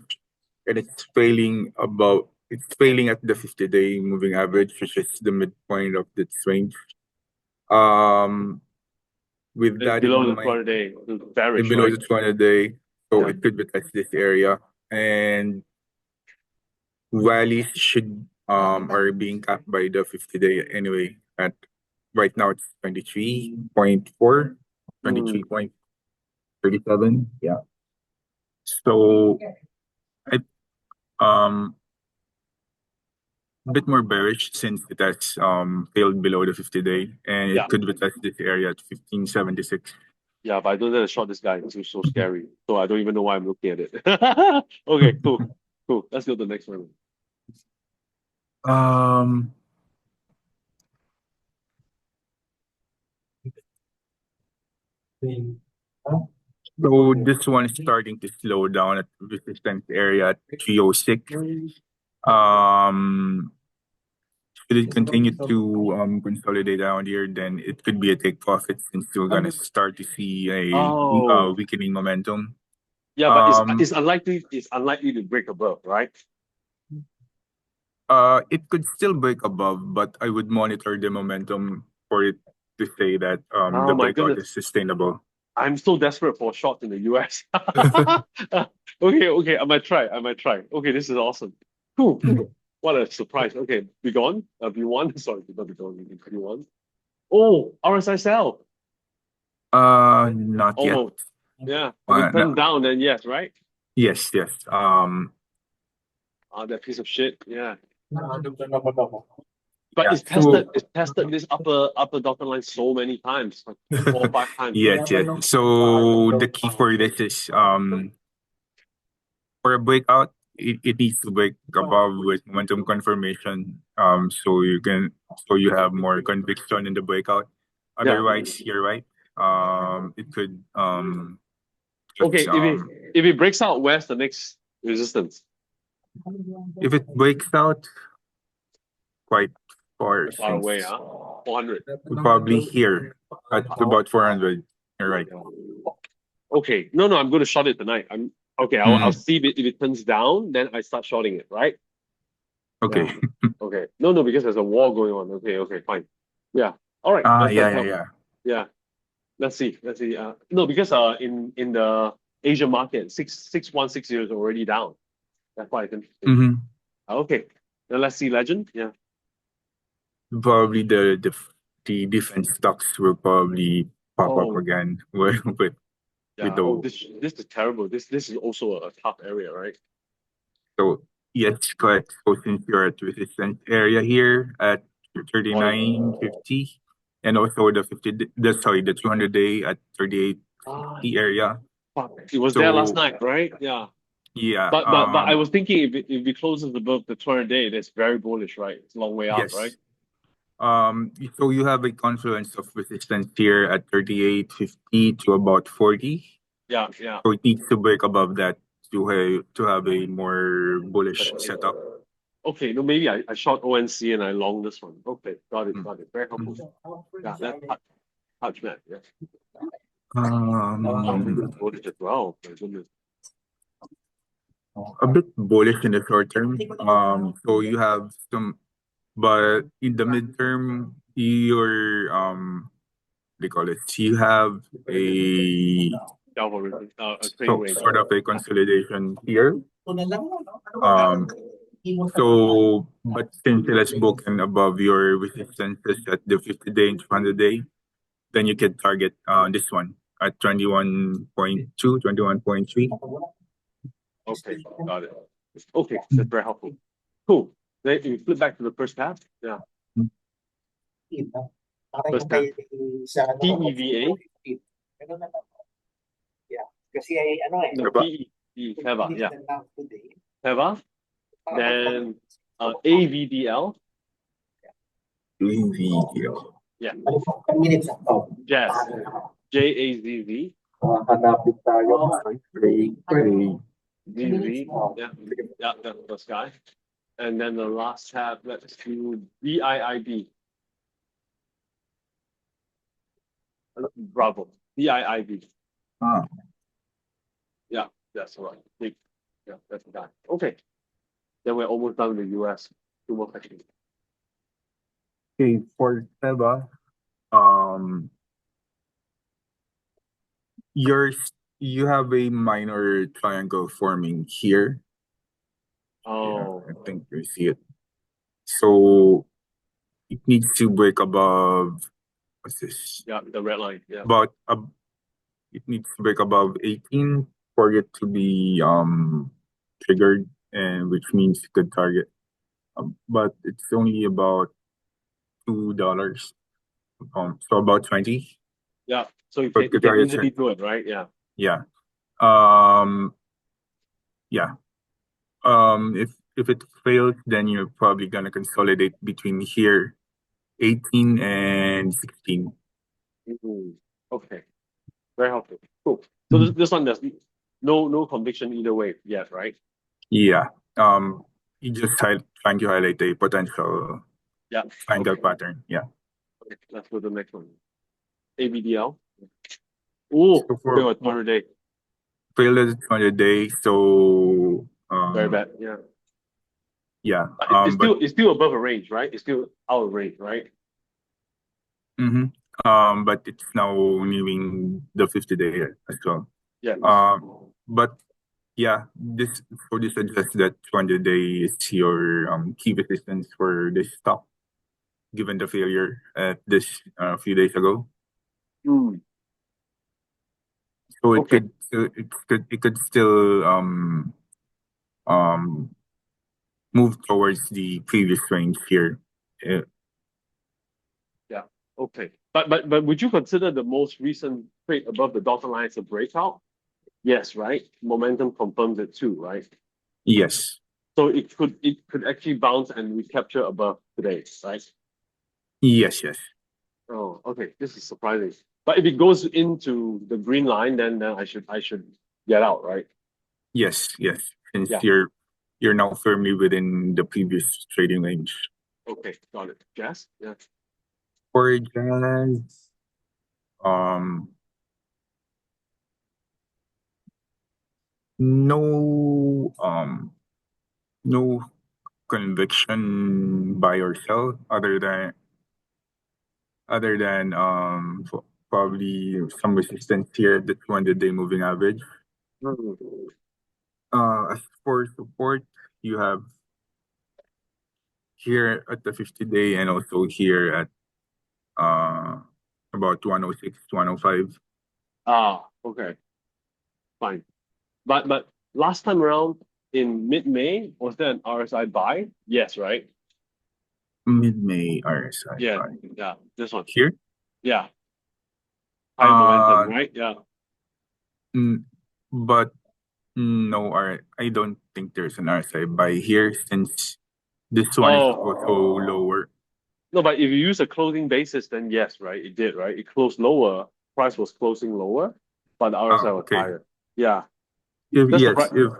and it's failing at the 50-day moving average, which is the midpoint of this range. With that below in the mind, 200-day, bearish, below right? the 200-day, so Yeah. it could retest this area, and rallies should are being capped by the 50-day anyway. At right now it's 23.4, 23.37. Yeah. So I a bit more bearish since it has failed below the 50-day, and it could retest this area at 1576. Yeah, but I don't dare to short this guy. It's so scary. So I don't even know why I'm looking at it. Okay, cool. Cool. Let's go to the next one. Um, so this one is starting to slow down at resistance area at 306. Should it continue to consolidate down here, then it could be a take profit since we're gonna start to see a Oh, weakening momentum. yeah, but it's Um, it's unlikely it's unlikely to break above, right? it could still break above, but I would monitor the momentum for it to say that Oh the my breakout goodness. is sustainable. I'm so desperate for a shot in the US. Okay, I might try. I might try. Okay, this is awesome. Cool, cool. What a surprise. Okay, be gone. V1. Sorry, not be gone. V1. Oh, RSI sell. Not yet. Almost. Yeah. If it No. turns down, then yes, right? Yes, yes. That piece of shit. Yeah. No. But Yeah. it's tested this upper dotted line so many times, like 4 or 5 times. Yes, yes. So the key for this is for a breakout, it needs to break above with momentum confirmation. So you have more conviction in the breakout. Yeah. Otherwise, you're right. It could Okay, just if it breaks out, where's the next resistance? if it breaks out quite far, Far since away, 400. probably here at about 400. You're right. Okay. No, I'm going to short it tonight. I'll see if it turns down, then I start shorting it, right? Okay. Yeah. Okay. No, because there's a war going on. Okay, fine. Yeah. All right. That's helpful. Yeah. Yeah. Let's see. No, because in the Asian market, 6160 is already down. That's why it's interesting. Mm-hmm. Okay. Then let's see legend. Yeah. Probably the defense stocks will probably pop up Oh, again with yeah. the Oh, this is terrible. This is also a tough area, right? so yes, correct. So since you're at resistance area here at 39.50 and also the 200-day at 38.50 area. Fuck. It was there last So night, right? Yeah. yeah, But I was thinking if it closes above the 200-day, that's very bullish, right? It's a long way up, yes. right? So you have a confluence of resistance here at 38.50 to about 40. Yeah. So it needs to break above that to have a more bullish setup. Okay, no, maybe I short ONC and I long this one. Okay, got it. Very helpful. Yeah, that's touch man. Yeah. This is bullish as well. My goodness. A bit bullish in the short term. So you have some, but in the midterm, they call it. You have a Trading range. sort of a consolidation here. So, but since it's broken above your resistances at the 50-day and 200-day, then you can target this one at 21.2, 21.3. Okay, got it. Okay, that's very helpful. Cool. Then if you flip back to the first tab, yeah. First tab. TEVA. Yeah. Kasi ay No, PE, Teva, yeah. Teva. Then AVDL. AVDL. Yeah. minutes ako. Jazz. JAZZ. Hanapin tayo. ZZ. Yeah, that's the first guy. And then the last tab, let's do BIIB. Bravo. BIIB. Yeah, that's right. Yeah, that's the guy. Okay. Then we're almost done with the US. 2 more questions. Okay, for Teva, you have a minor triangle forming here. Oh. Yeah, I think you see it. So it needs to break above, what's this? Yeah, the red line. Yeah. But it needs to break above 18 for it to be triggered, and which means you could target. But it's only about $2. So about 20. Yeah. So you But can Qatar is easily do it, right? Yeah. yeah. Um, yeah. If it fails, then you're probably gonna consolidate between here 18 and 16. Mhm. Okay. Very helpful. Cool. So this one there's no conviction either way yet, right? Yeah. You just trying to highlight a potential Yeah. triangle Okay. pattern. Yeah. Okay. Let's go to the next one. ABDL. Oh, So okay, for what 200 day. failed on the day, so Very bad. Yeah. yeah. But But it's still above a range, right? It's still out of range, right? mhm. But it's now nearing the 50-day as well. Yeah. But yeah, this suggests that 200-day is your key resistance for this stock, given the failure at this few days ago. Mm, So okay. it could still move towards the previous range here. Yeah. Okay. But would you consider the most recent trade above the dotted line as a breakout? Yes, right? Momentum confirms it too, right? Yes. So it could actually bounce and recapture above today, right? Yes. Oh, okay. This is surprising. But if it goes into the green line, then I should get out, right? Yes. Since Yeah. you're now firmly within the previous trading range. Okay, got it. Jazz? Yeah. For jazz, um, no, no conviction buy or sell other than probably some resistance here at the 200-day moving average. Mm. As for support, you have here at the 50-day and also here at uh about 106, 105. Ah, okay, fine. But last time around in mid-May, was there an RSI buy? Yes, right? Mid-May RSI Yeah, buy. yeah. This one. Here? Yeah. Higher momentum, Uh, right? Yeah. but no, I don't think there's an RSI buy here since this one is also Oh. lower. No, but if you use a closing basis, then yes, right? It did, right? It closed lower. Price was closing lower, but the RSI was Okay. higher. Yeah. If That's the yes, price.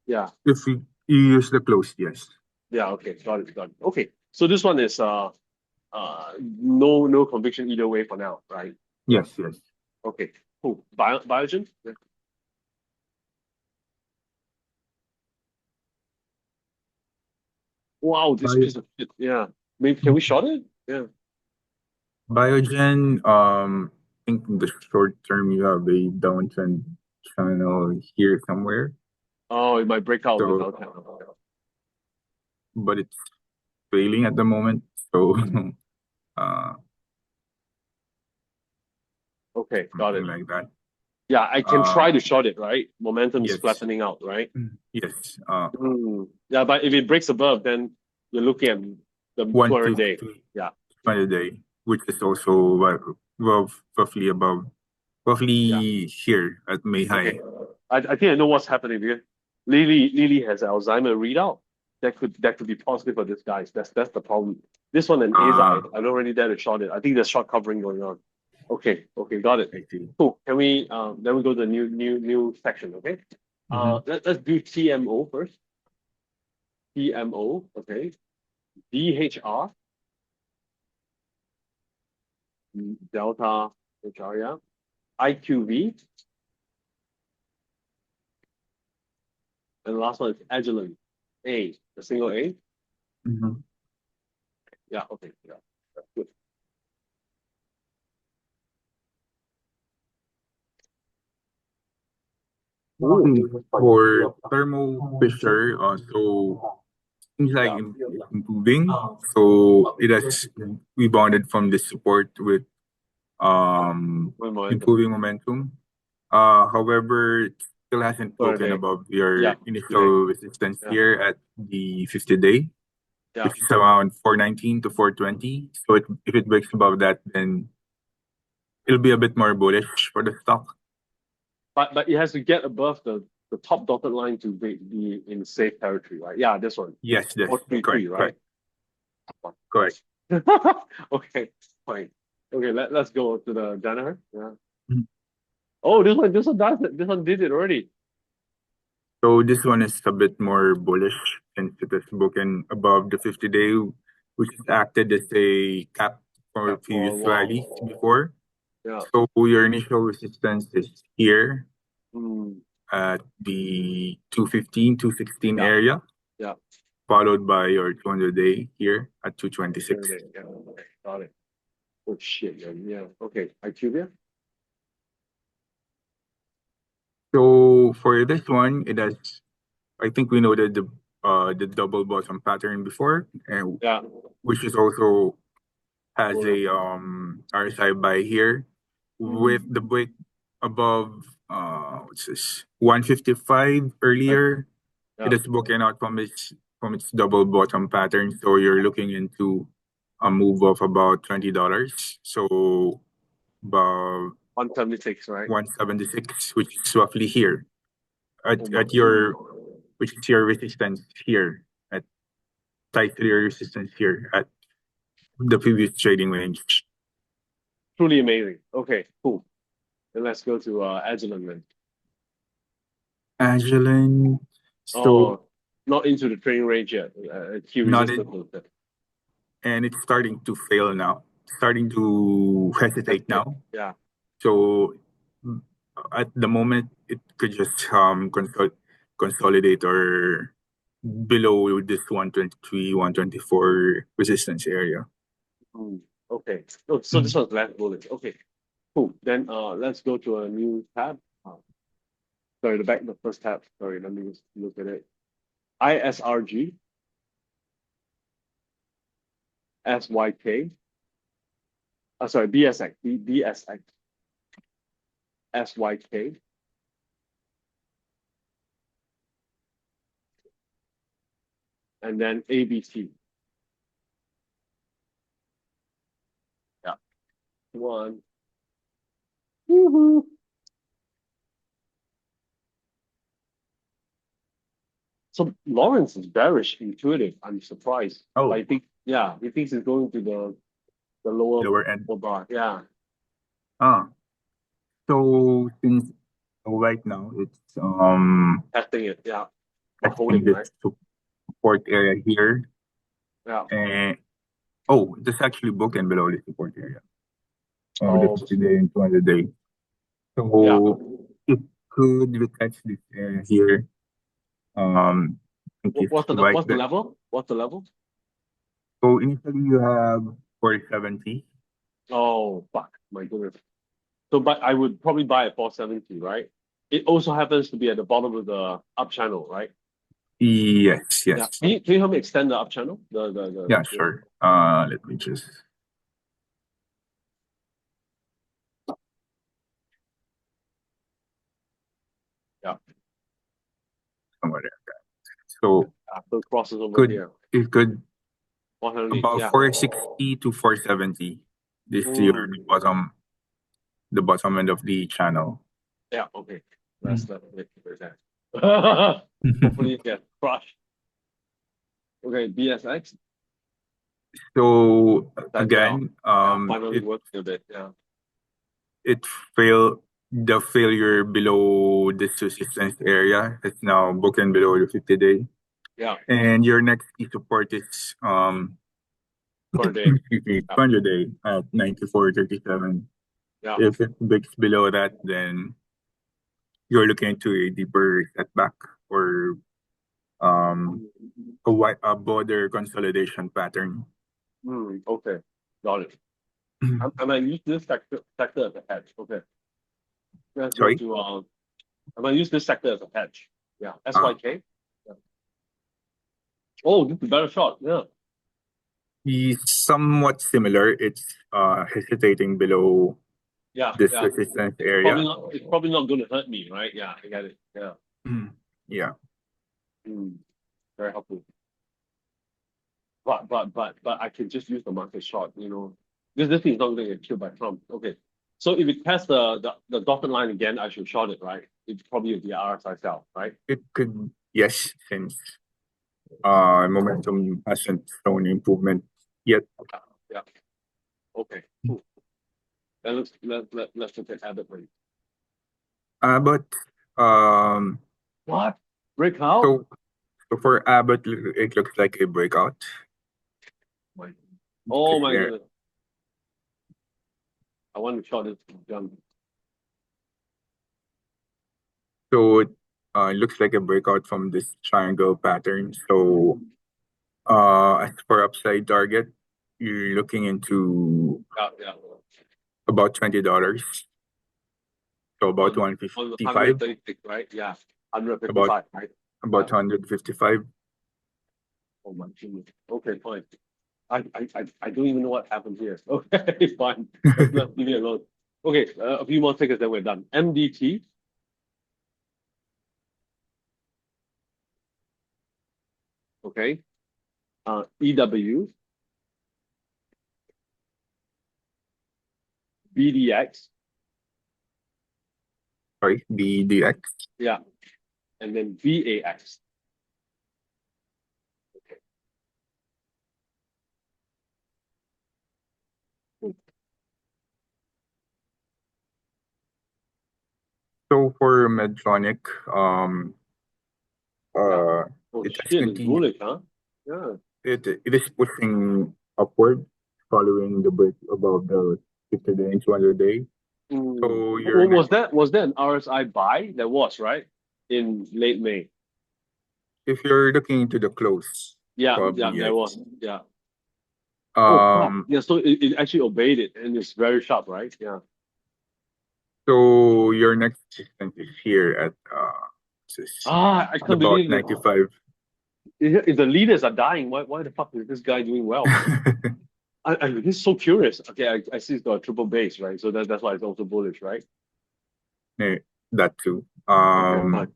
Yeah. if you use the close, yes. Yeah. Okay. Got it. Got it. Okay. So this one is no conviction either way for now, right? Yes. Okay. Cool. Biogen? Yeah. Wow, this Bio, piece of shit. Yeah. Maybe can we short it? Yeah. Biogen, I think in the short term you have a downtrend channel here somewhere. Oh, it might break out of the So, downtown. but it's failing at the moment. So, uh, Okay, got something it. like that. Yeah, I can try to short it, right? Momentum is Yes, flattening out, right? yes. Yeah, but if it breaks above, then you're looking at the 200 day. 1 to 3 Yeah. a day, which is also roughly above, Yeah. roughly here at May Okay. High. I think I know what's happening here. Lily has Alzheimer readout. That could be positive for this guys. That's the problem. This one and Uh, ASI, I don't really dare to short it. I think there's short covering going on. Okay, got it. I see. Cool. Can we then we go to the new section, okay? Let's do TMO first. TMO, okay. DHR, Delta HR, yeah. IQV, and the last one is Agilent. A, the single A. Mhm. Yeah, okay, yeah. That's good. For Thermo Fisher, so seems like Yeah. improving. So it has rebounded from the support with One momentum. improving momentum. However, it still hasn't For a broken day. above Yeah. your initial resistance Yeah. here at the 50-day, Yeah. which is around 419 to 420. So if it breaks above that, then it'll be a bit more bullish for the stock. But it has to get above the top dotted line to be in safe territory, right? Yeah, this one. Yes, yes, 433, correct, right? correct. Okay, fine. Okay, let's go to the Danaher. Yeah. Mhm. Oh, this one does it. This one did it already. So this one is a bit more bullish since it is broken above the 50-day, which has acted as a cap for Yeah, for a previous while. rallies before. Yeah. So your initial resistance is here Mm, at the 215, 216 yeah. area, Yeah. followed by your 200-day here at 226. Yeah. Okay, got it. Oh shit. Yeah. Yeah. Okay. IQVIA. So for this one, it has, I think we know that the double bottom pattern before, and Yeah. which is also has Oh, a RSI buy here with the break above what's this 155 earlier. yeah. It has broken out from its double bottom pattern, so you're looking into a move of about $20. So about 176, right? 176, which is roughly here Oh my. at your, which is your resistance here at tight to your resistance here at the previous trading range. Truly amazing. Okay, cool. Then let's go to Agilent then. Agilent, so Oh, not into the trading range yet. Key not resistance. it, and it's starting to fail now, starting to hesitate now. Yeah. So at the moment, it could just consolidate or below this 123, 124 resistance area. Mm, okay. Oh, so this one's less bullish. Okay, cool. Then let's go to a new tab. Sorry, the first tab. Sorry, let me just look at it. ISRG, SYK. Sorry, BSX, BSX, SYK. And then ABC. Yeah. One. Woohoo. So Lawrence is bearish, intuitive. I'm surprised. Oh, I think, yeah, he thinks he's going to the lower lower end. bar. Yeah. Ah, so since right now it's Testing it. Yeah. Or testing holding, right? this support area here, Yeah. and oh, this actually broken below the support area. The Oh, 50-day and 200-day. yeah. So it could retest this area here. I think it's right What's the there. level? What's the level? So initially you have 470. Oh, fuck. My goodness. So, but I would probably buy at 470, right? It also happens to be at the bottom of the up channel, right? Yes, Yeah. yes. Can you help me extend the up channel? Yeah, sure. Let me just Yeah. somewhere there. So So it crosses over could here. it could 100, about yeah. 460 to 470. This is your Mm, the bottom end of the channel. yeah, okay. Mm. Let's wait for that. Hopefully it gets crushed. Okay, BSX. So That down. again, Yeah, finally works a bit. Yeah. it failed the failure below this resistance area. It's now broken below the 50-day. Yeah. And your next key support is Per day. Yeah. 200-day at 94.37. Yeah. If it breaks below that, then you're looking into a deeper setback or um a broader consolidation pattern. Okay. Got it. I might use this sector as a hedge. Okay. Let's go Sorry. to I might use this sector as a hedge. Yeah. SYK. Yeah. Oh, this is a better shot. Yeah. Is somewhat similar. It's hesitating below Yeah. this Yeah. resistance It's area. probably not going to hurt me, right? Yeah, I get it. Yeah. Yeah. Very helpful. But I can just use the market short, you know. This thing is not going to get killed by Trump. Okay. So if it tests the dotted line again, I should short it, right? It's probably the RSI sell, right? It could, yes, since momentum hasn't shown improvement yet. Yeah. Okay. Cool. Then let's look at Abbott rate. But What? Breakout? so for Abbott, it looks like a breakout. Oh my There. goodness. I want to short this jump. So it looks like a breakout from this triangle pattern. So as for upside target, you're looking into Yeah. about $20. So about On 155, 136, right? Yeah. 155, right? about Yeah. 155. Oh my goodness. Okay, fine. I don't even know what happened here. Okay, fine. Let's leave it alone. Okay, a few more seconds, then we're done. MDT. Okay. EW. BDX. Sorry, BDX. Yeah. And then VAX. Okay. So for Medtronic, Oh it has shit, it's continued. bullish, huh? Yeah. It is pushing upward following the break above the 50-day and 200-day. So your Was that an RSI buy? There was, right? In late May. if you're looking into the close, Yeah, probably there yes. was. Yeah. Oh, fuck. Um, Yeah, so it actually obeyed it and it's very sharp, right? Yeah. so your next resistance is here at I at can't about believe it. 95. If the leaders are dying, why the fuck is this guy doing well? I'm just so curious. Okay, I see it's got a triple base, right? So that's why it's also bullish, right? Eh, that too. Okay, fine.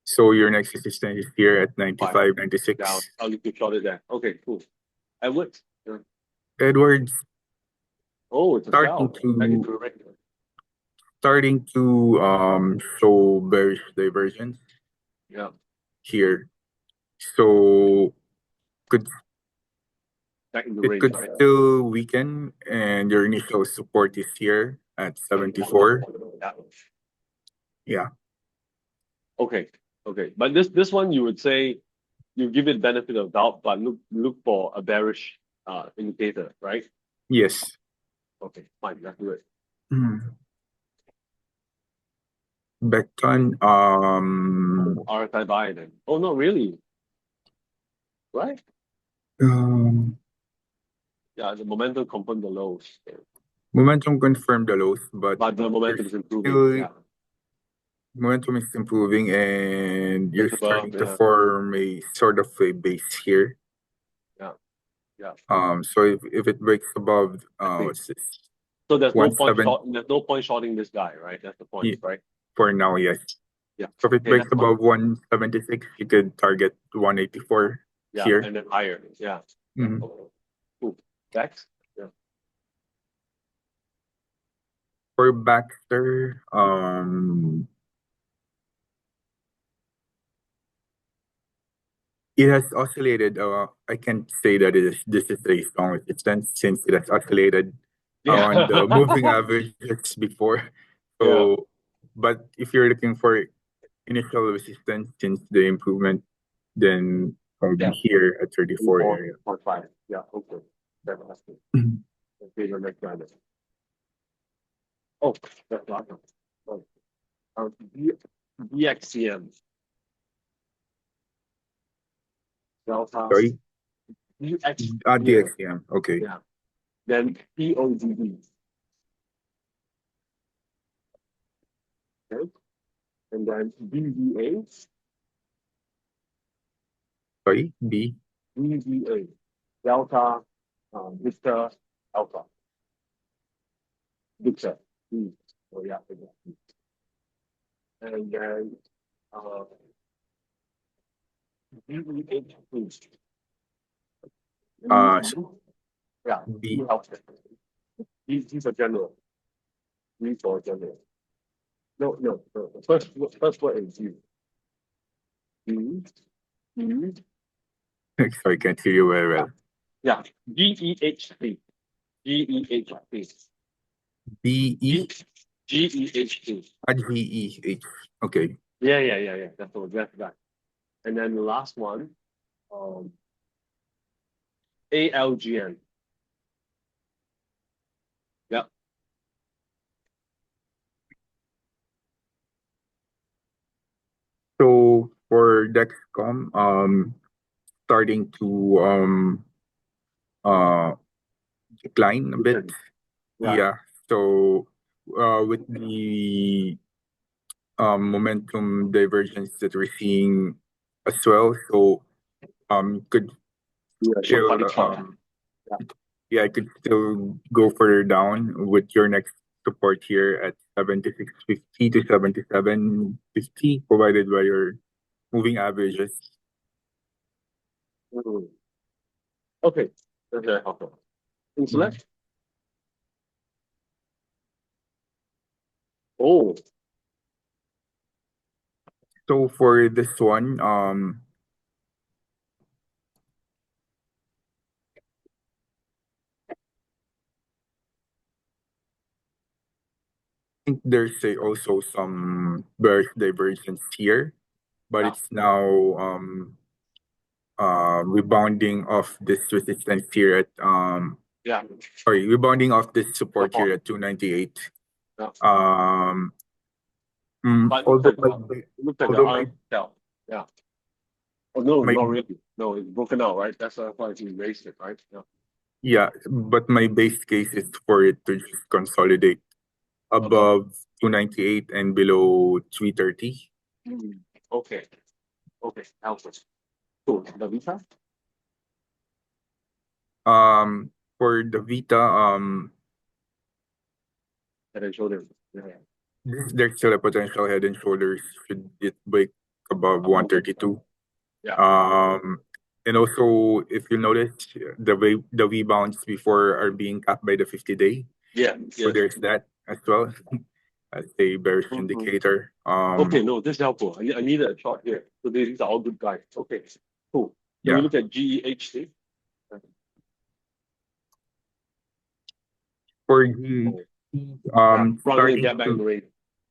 So your next resistance is here at 95, 96. Down. I'll need to short it there. Okay, cool. Edwards. Yeah. Edwards Oh, it's a starting sell. Back to into a regular. show bearish divergence Yeah. here. So could Back in the it range, could right? still weaken, and your initial support is here at 74. Yeah. Yeah. Okay. But this one you would say you give it benefit of doubt, but look for a bearish indicator, right? Yes. Okay, fine, let's do it. Becton, RSI buy then. Oh no, really? Right? Yeah, the momentum confirmed the lows. momentum confirmed the lows, but But the momentum is improving. still Yeah. momentum is improving, and you're It's starting above, to yeah. form a sort of a base here. Yeah. So if it breaks above what's this? So there's no point 17 there's no point shorting this guy, right? That's the point, right? for now, yes. Yeah. So if it Okay, breaks that's fine. above 176, you could target 184 Yeah, here. and then higher. Yeah. Mhm. Okay. Cool. Next. Yeah. For Baxter, it has oscillated. I can't say that this is a strong resistance since it has oscillated on the moving averages before. So, but if you're looking for initial resistance since the improvement, then probably here at 34 area. 4.5. Yeah, okay. Fantastic. Okay, your next one. Oh, that's awesome. Oh, DXCM. Delta. Sorry? DXCM. DXCM. Okay. Yeah. Then PODD. Okay. And then BVA. Sorry? B. BVA. Delta, Victor, Alpha. Victor. Oh, yeah. And then BVH. So Yeah. B. He's a general. Report on it. No. The first word is you. Sorry, can't hear you very well. Yeah. GEHT. GEHT. B-E? GEHT. G-E-H. Okay. Yeah. That's that. And then the last one, ALGN. Yeah. So for Dexcom, starting to decline a bit. Yeah. Yeah. So with the momentum divergence that we're seeing as well, so could Yeah. still Short body chart. yeah, I could still go further down with your next support here at 76.50 to 77.50, provided by your moving averages. Okay, that's very helpful. Select. Oh, So for this one, I think there's also some bearish divergence here, but Yeah. it's now rebounding off this resistance here at yeah. sorry, rebounding off this support here at 298. Yeah. But Although look at the although arm cell. Yeah. Oh no, my- not really. No, it's broken out, right? That's why it's erased it, right? Yeah. yeah, but my base case is for it to just consolidate above 298 and below 330. Okay. Helpful. Cool. The Vita? For the Vita, Head and shoulders. Yeah. there's still a potential head and shoulders should it break above 132. Yeah. And also if you notice the rebounds before are being capped by the 50-day. Yeah. So there's that as well as a bearish indicator. Okay, no, this is helpful. I need a chart here. So these are all good guys. Okay, cool. Can we look at GEHC? For GEHC, Finally get back in the range.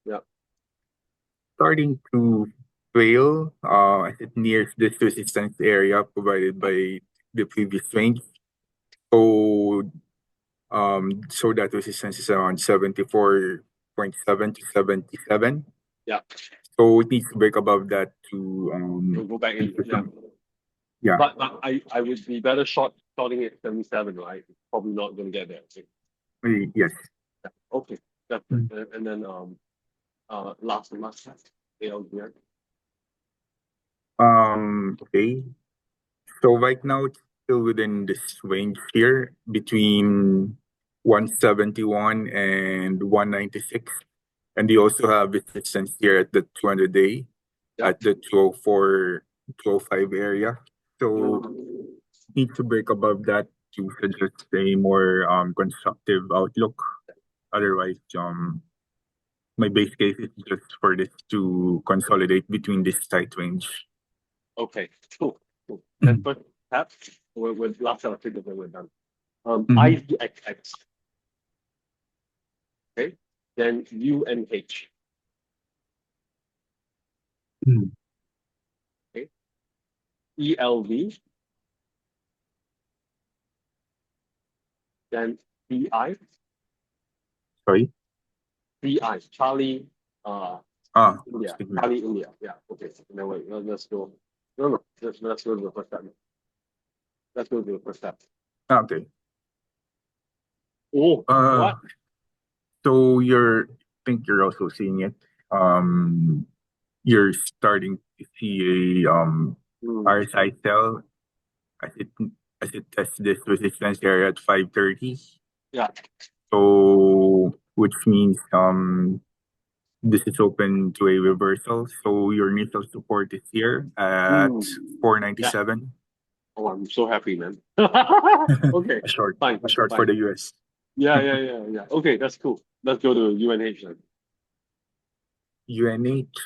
Yeah. Starting to fail as it nears this resistance area provided by the previous range. So that resistance is around 74.7 to 77. Yeah. So it needs to break above that to We'll go back in. Yeah. Yeah. But I would be better shorting it 77, right? Probably not going to get there. Okay. Yes. Yeah. Okay. That's it. And then last ALGN. Okay. So right now it's still within this range here between 171 and 196. And you also have resistance here at the 200-day at the 204, 205 area. So need to break above that to suggest a more constructive outlook. Otherwise, my base case is just for this to consolidate between this tight range. Okay, cool. And but perhaps with last set of figures that we're done. IVXX. Okay, then UNH. Okay, ELV. Then BI. Sorry? BI. Charlie. India. Charlie India. Yeah. Okay. No wait. Let's go. No. Let's go to the first step. Let's go to the first step. Okay. Oh. What? So I think you're also seeing it. You're starting to see a RSI sell as it tests this resistance area at 530. Yeah. So which means this is open to a reversal. So your initial support is here at 497. Yeah. Oh, I'm so happy, man. Okay. A short Fine. for the US. Yeah. Okay, that's cool. Let's go to UNH then. UNH,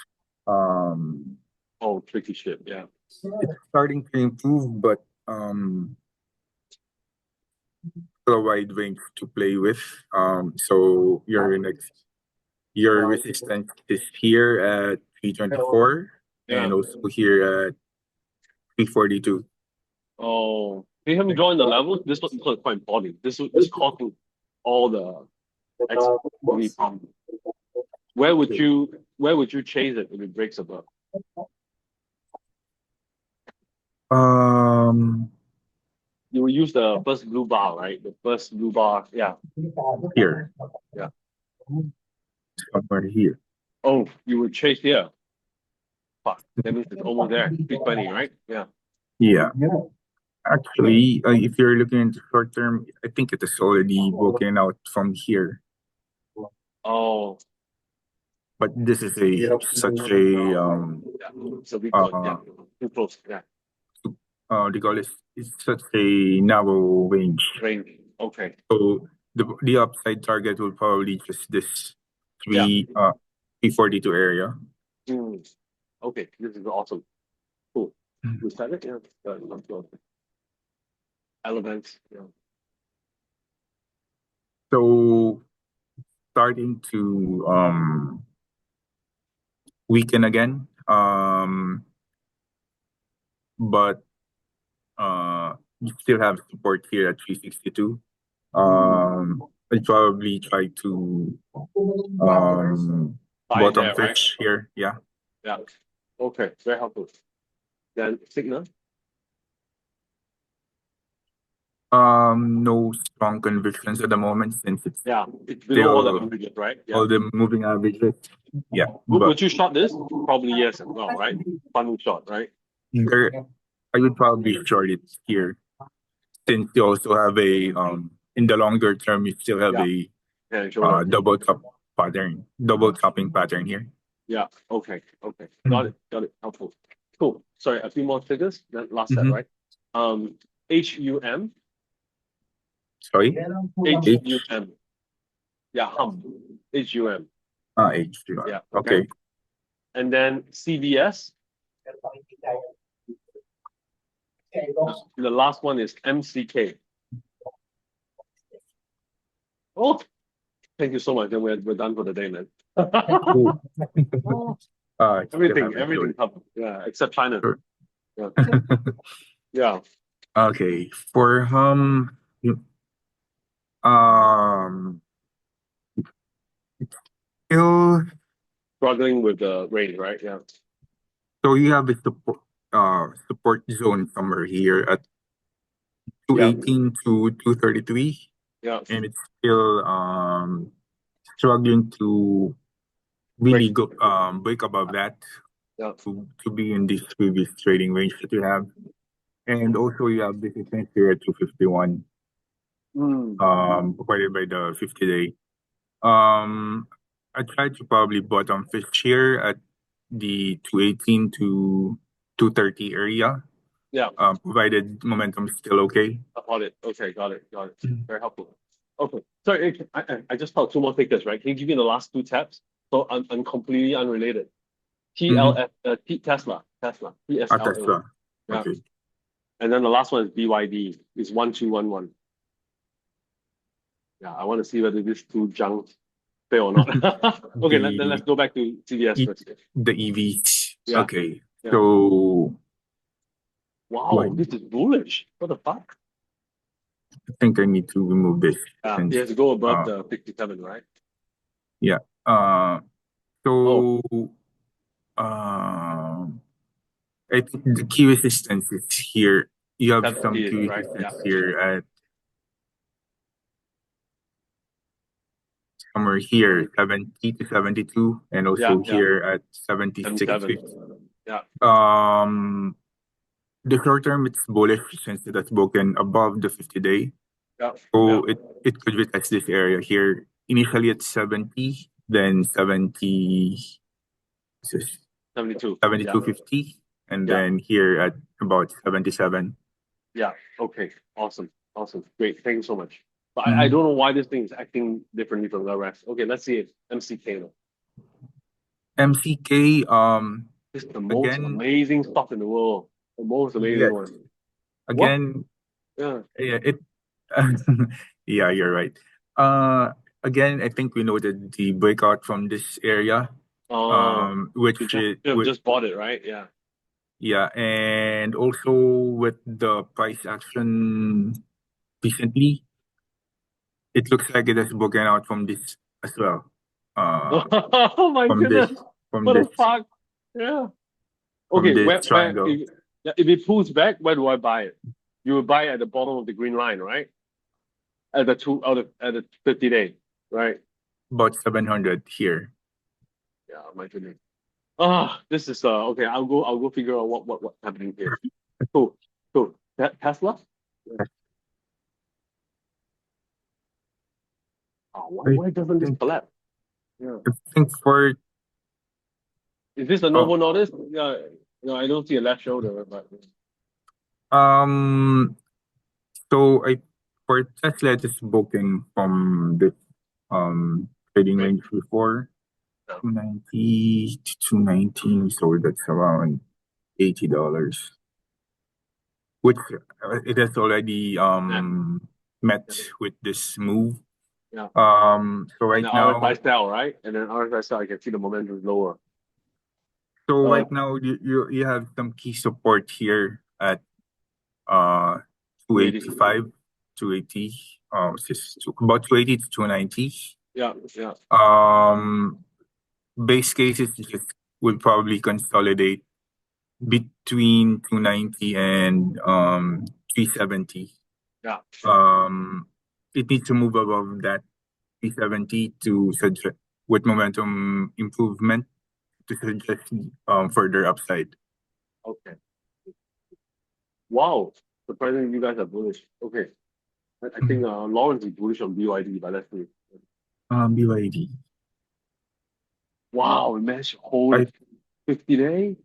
Oh, tricky shit. Yeah. it's starting to improve, but still a wide range to play with. So your resistance is here at 324 Yeah. and also here at 342. Oh, can you help me draw in the levels? This one is quite important. This causing all the XP problem. Where would you chase it if it breaks above? You will use the first blue bar, right? The first blue bar. Yeah. Here. Yeah. Somewhere here. Oh, you would chase here. Fuck. That means it's almost there. 320, right? Yeah. Yeah. Actually, if you're looking into short term, I think it is already broken out from here. Oh, But this is such a yeah. So we got too close. Yeah. they call it, it's such a narrow range. Range. Okay. So the upside target will probably just this 342 area. Mm. Okay, this is awesome. Cool. We said it, yeah. Let's go. Elements. Yeah. So starting to weaken again. But you still have support here at 362. I'll probably try to Buy bottom there, right? fish here. Yeah. Yeah. Okay, very helpful. Then signal. No strong convictions at the moment since it's It's below all the still averages, right? Yeah. all the moving averages. Yeah. Would you short this? Probably yes as well, right? Funding short, right? I would probably short it here since you also have a in the longer term you still have a double topping pattern here. Yeah. Okay. Got it. Helpful. Cool. Sorry, a few more figures. That last set, right? HUM. Sorry? HUM. Yeah, HUM. HUM. Yeah. Okay. And then CVS. The last one is MCK. Oh, thank you so much. Then we're done for the day, man. Everything covered. Yeah, except China. Sure. Yeah. Yeah. Okay. For still struggling with the range, right? Yeah. So you have a support zone somewhere here at 218 to 233. Yeah. And it's still struggling to really go break above that to be in this previous trading range that you have. And also you have this essence here at 251. Provided by the 50-day. I tried to probably bottom fish here at the 218 to 230 area. Yeah. Provided momentum is still okay. Got it. Okay, got it. Very helpful. Okay. Sorry, I just thought two more figures, right? Can you give me the last two tabs? So I'm completely unrelated. Tesla. TSLA. Tesla. Yeah. Okay. And then the last one is BYD. Is 1211. Yeah, I want to see whether these two junks fail or not. Okay, then let's go back to CVS first. The EVs. Yeah. Okay. Yeah. So wow, this is bullish. What the fuck? I think I need to remove this. It has to go above the 57, right? Yeah. I think the key resistance is here. You have some key resistance here at somewhere here, 70 to 72, and also here at 76. Yeah. The short term it's bullish since it has broken above the 50-day. Yeah. So it could retest this area here. Initially at 70, then 70. 72. 72.50, and then here at about 77. Yeah. Okay. Awesome. Great. Thank you so much. But I don't know why this thing is acting differently from the rest. Okay, let's see it. MCK now. MCK, This is the most again, amazing stock in the world. The most amazing yes, one. What? again, Yeah. yeah, yeah, you're right. Again, I think we noted the breakout from this area, Oh, which you have with just bought it, right? Yeah. yeah, and also with the price action recently, it looks like it has broken out from this as well. Oh my From this, goodness. from What this, the fuck? Yeah. from Okay, this where triangle, if it pulls back, where do I buy it? You would buy it at the bottom of the green line, right? At the at the 50-day, right? about 700 here. Yeah, my goodness. This is okay. I'll go figure out what's happening here. Cool, cool. Tesla? Yeah. Oh, I why doesn't this think, collapse? Yeah. I think for Is this a oh, Novo Nordisk? Yeah. No, I don't see a left shoulder, but um, so I for Tesla, it is broken from the trading right. range before Yeah. 290 to 219, so that's around $80, which it has already Yeah. met with this move. Yeah. So And right the RSI now, sell, right? And then RSI sell, I can see the momentum is lower. Uh, you have some key support here at 280. 285, 280, about 280 to 290. Yeah, yeah. Base cases just would probably consolidate between 290 and 370. Yeah. It needs to move above that 370 to suggest with momentum improvement to suggest further upside. Okay. Wow. Surprisingly, you guys are bullish. Okay. I think Lawrence is bullish on BYD, but let's see. BYD. Wow, we managed to hold I it 50-day.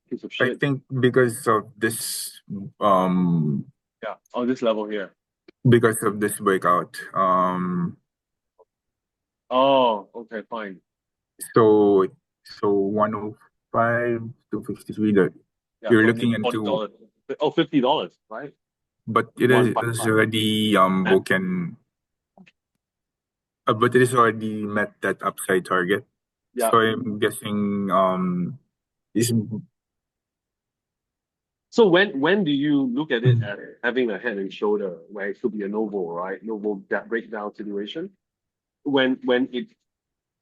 Piece of I shit. think because of this Yeah, on this level here. breakout. Oh, okay, fine. So 105 to 53 that Yeah, you're so looking maybe into, $40. Oh, $50, right? but it is 155. already Eh? broken, but it is already met that upside target. Yeah. So I'm guessing is So when do you look at it as having a head and shoulder where it could be a Novo, right? Novo that breakdown situation? When if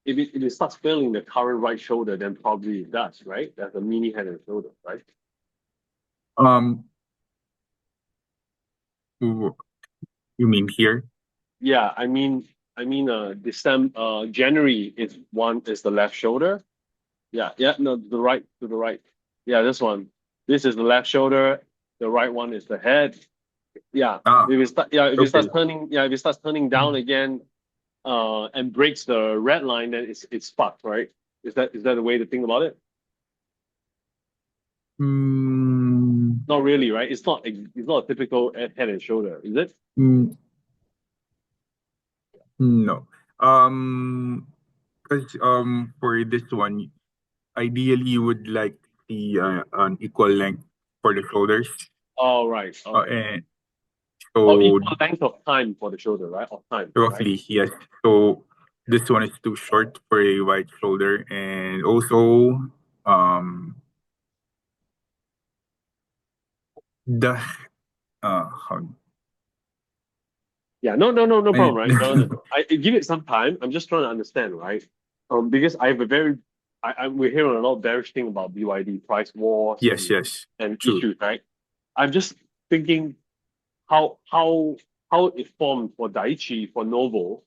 it starts failing the current right shoulder, then probably it does, right? That's a mini head and shoulder, right? um you mean here? Yeah, December, January is the left shoulder. Yeah, yeah, no, to the right. Yeah, this one. This is the left shoulder. The right one is the head. Yeah. Ah, If it okay. starts turning down again, and breaks the red line, then it's fucked, right? Is that the way to think about it? Mm, Not really, right? It's not a typical head and shoulder, is it? mm, no. Because for this one, ideally you would like the an equal length for the shoulders. Oh, right. Okay. And Or so equal length of time for the shoulder, right? Of time, right? roughly, yes. So this one is too short for a wide shoulder, and also um the how Yeah, no I, problem, right? No. I give it some time. I'm just trying to understand, right? Because I have a very, we're hearing a lot of bearish thing about BYD price wars yes, and true. issues, right? I'm just thinking how how how it formed for Daiichi for Novo.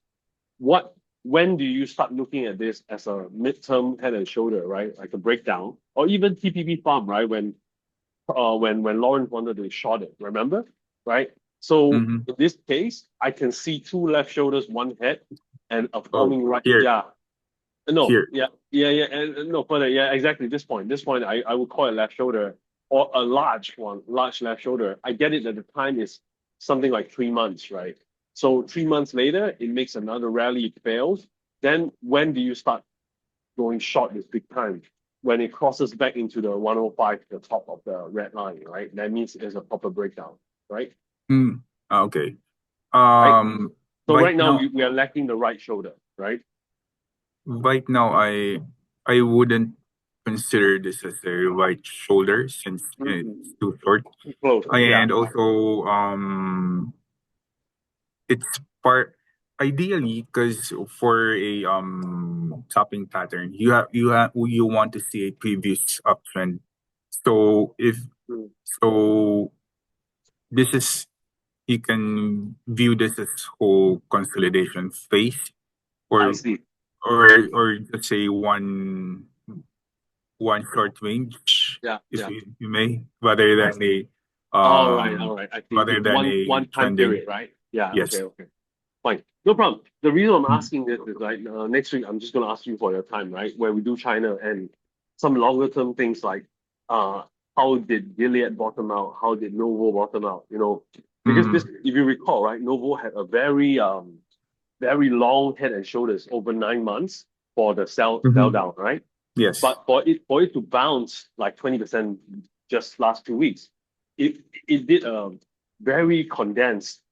When do you start looking at this as a midterm head and shoulder, right? Like a breakdown, or even TPP farm, right? When Lawrence wanted to short it, remember? Right? So Mm-hmm. in this case, I can see two left shoulders, one head, and a Oh, forming right. here, Yeah. No, here. yeah, and no further. Yeah, exactly. This point, I would call it left shoulder or a large one, large left shoulder. I get it that the time is something like 3 months, right? So 3 months later, it makes another rally, it fails. Then when do you start going short this big time? When it crosses back into the 105, the top of the red line, right? That means there's a proper breakdown, right? Okay. Right. So Right right now now, we are lacking the right shoulder, right? right now, I wouldn't consider this as a right shoulder since it's too short. Close. Yeah. And also, it's part ideally because for a topping pattern, you want to see a previous uptrend. So if Mm. so, this is you can view this as whole consolidation phase, I or see. or just say one short range, Yeah. if Yeah. you may, rather than a All right. All right. I see. rather It's than a one time trending. period, right? Yeah. Yes. Okay. Okay. Fine. No problem. The reason I'm Mm. asking this is like next week I'm just gonna ask you for your time, right? Where we do China and some longer term things like uh how did Gilead bottom out? How did Novo bottom out? You know, because this, if you recall, right, Novo had a very long head and shoulders over 9 months for the sell Mhm. down, right? Yes. But for it to bounce like 20% just last 2 weeks, it did a very condensed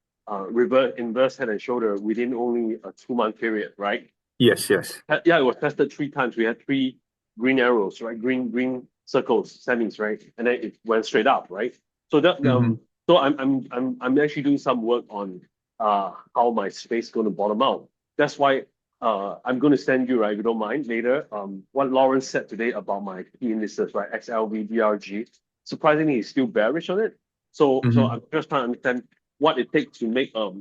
reverse inverse head and shoulder within only a 2 month period, right? Yes. Yes. Yeah, it was tested 3 times. We had three green arrows, right? Green circles, semis, right? And then it went straight up, right? So that Mhm. so I'm actually doing some work on how my space is going to bottom out. That's why I'm going to send you, right, if you don't mind, later what Lawrence said today about my key indices, right? XLV, DRG. Surprisingly, he's still bearish on it. So Mhm. I'm just trying to understand what it takes to make a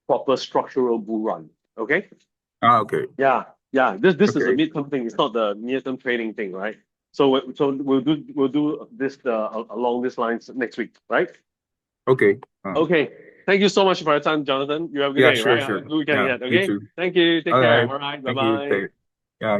proper structural bull run. Okay. Okay. Yeah, yeah. This is a Okay. midterm thing. It's not the near-term trading thing, right? So we'll do this along these lines next week, right? Okay. Okay. Thank you so much for your time, Jonathan. You have a good Yeah. day, Sure. right? Sure. Good weekend Yeah. ahead. You Okay. too. Thank you. Take All care. right. All right. Bye Thank you. bye.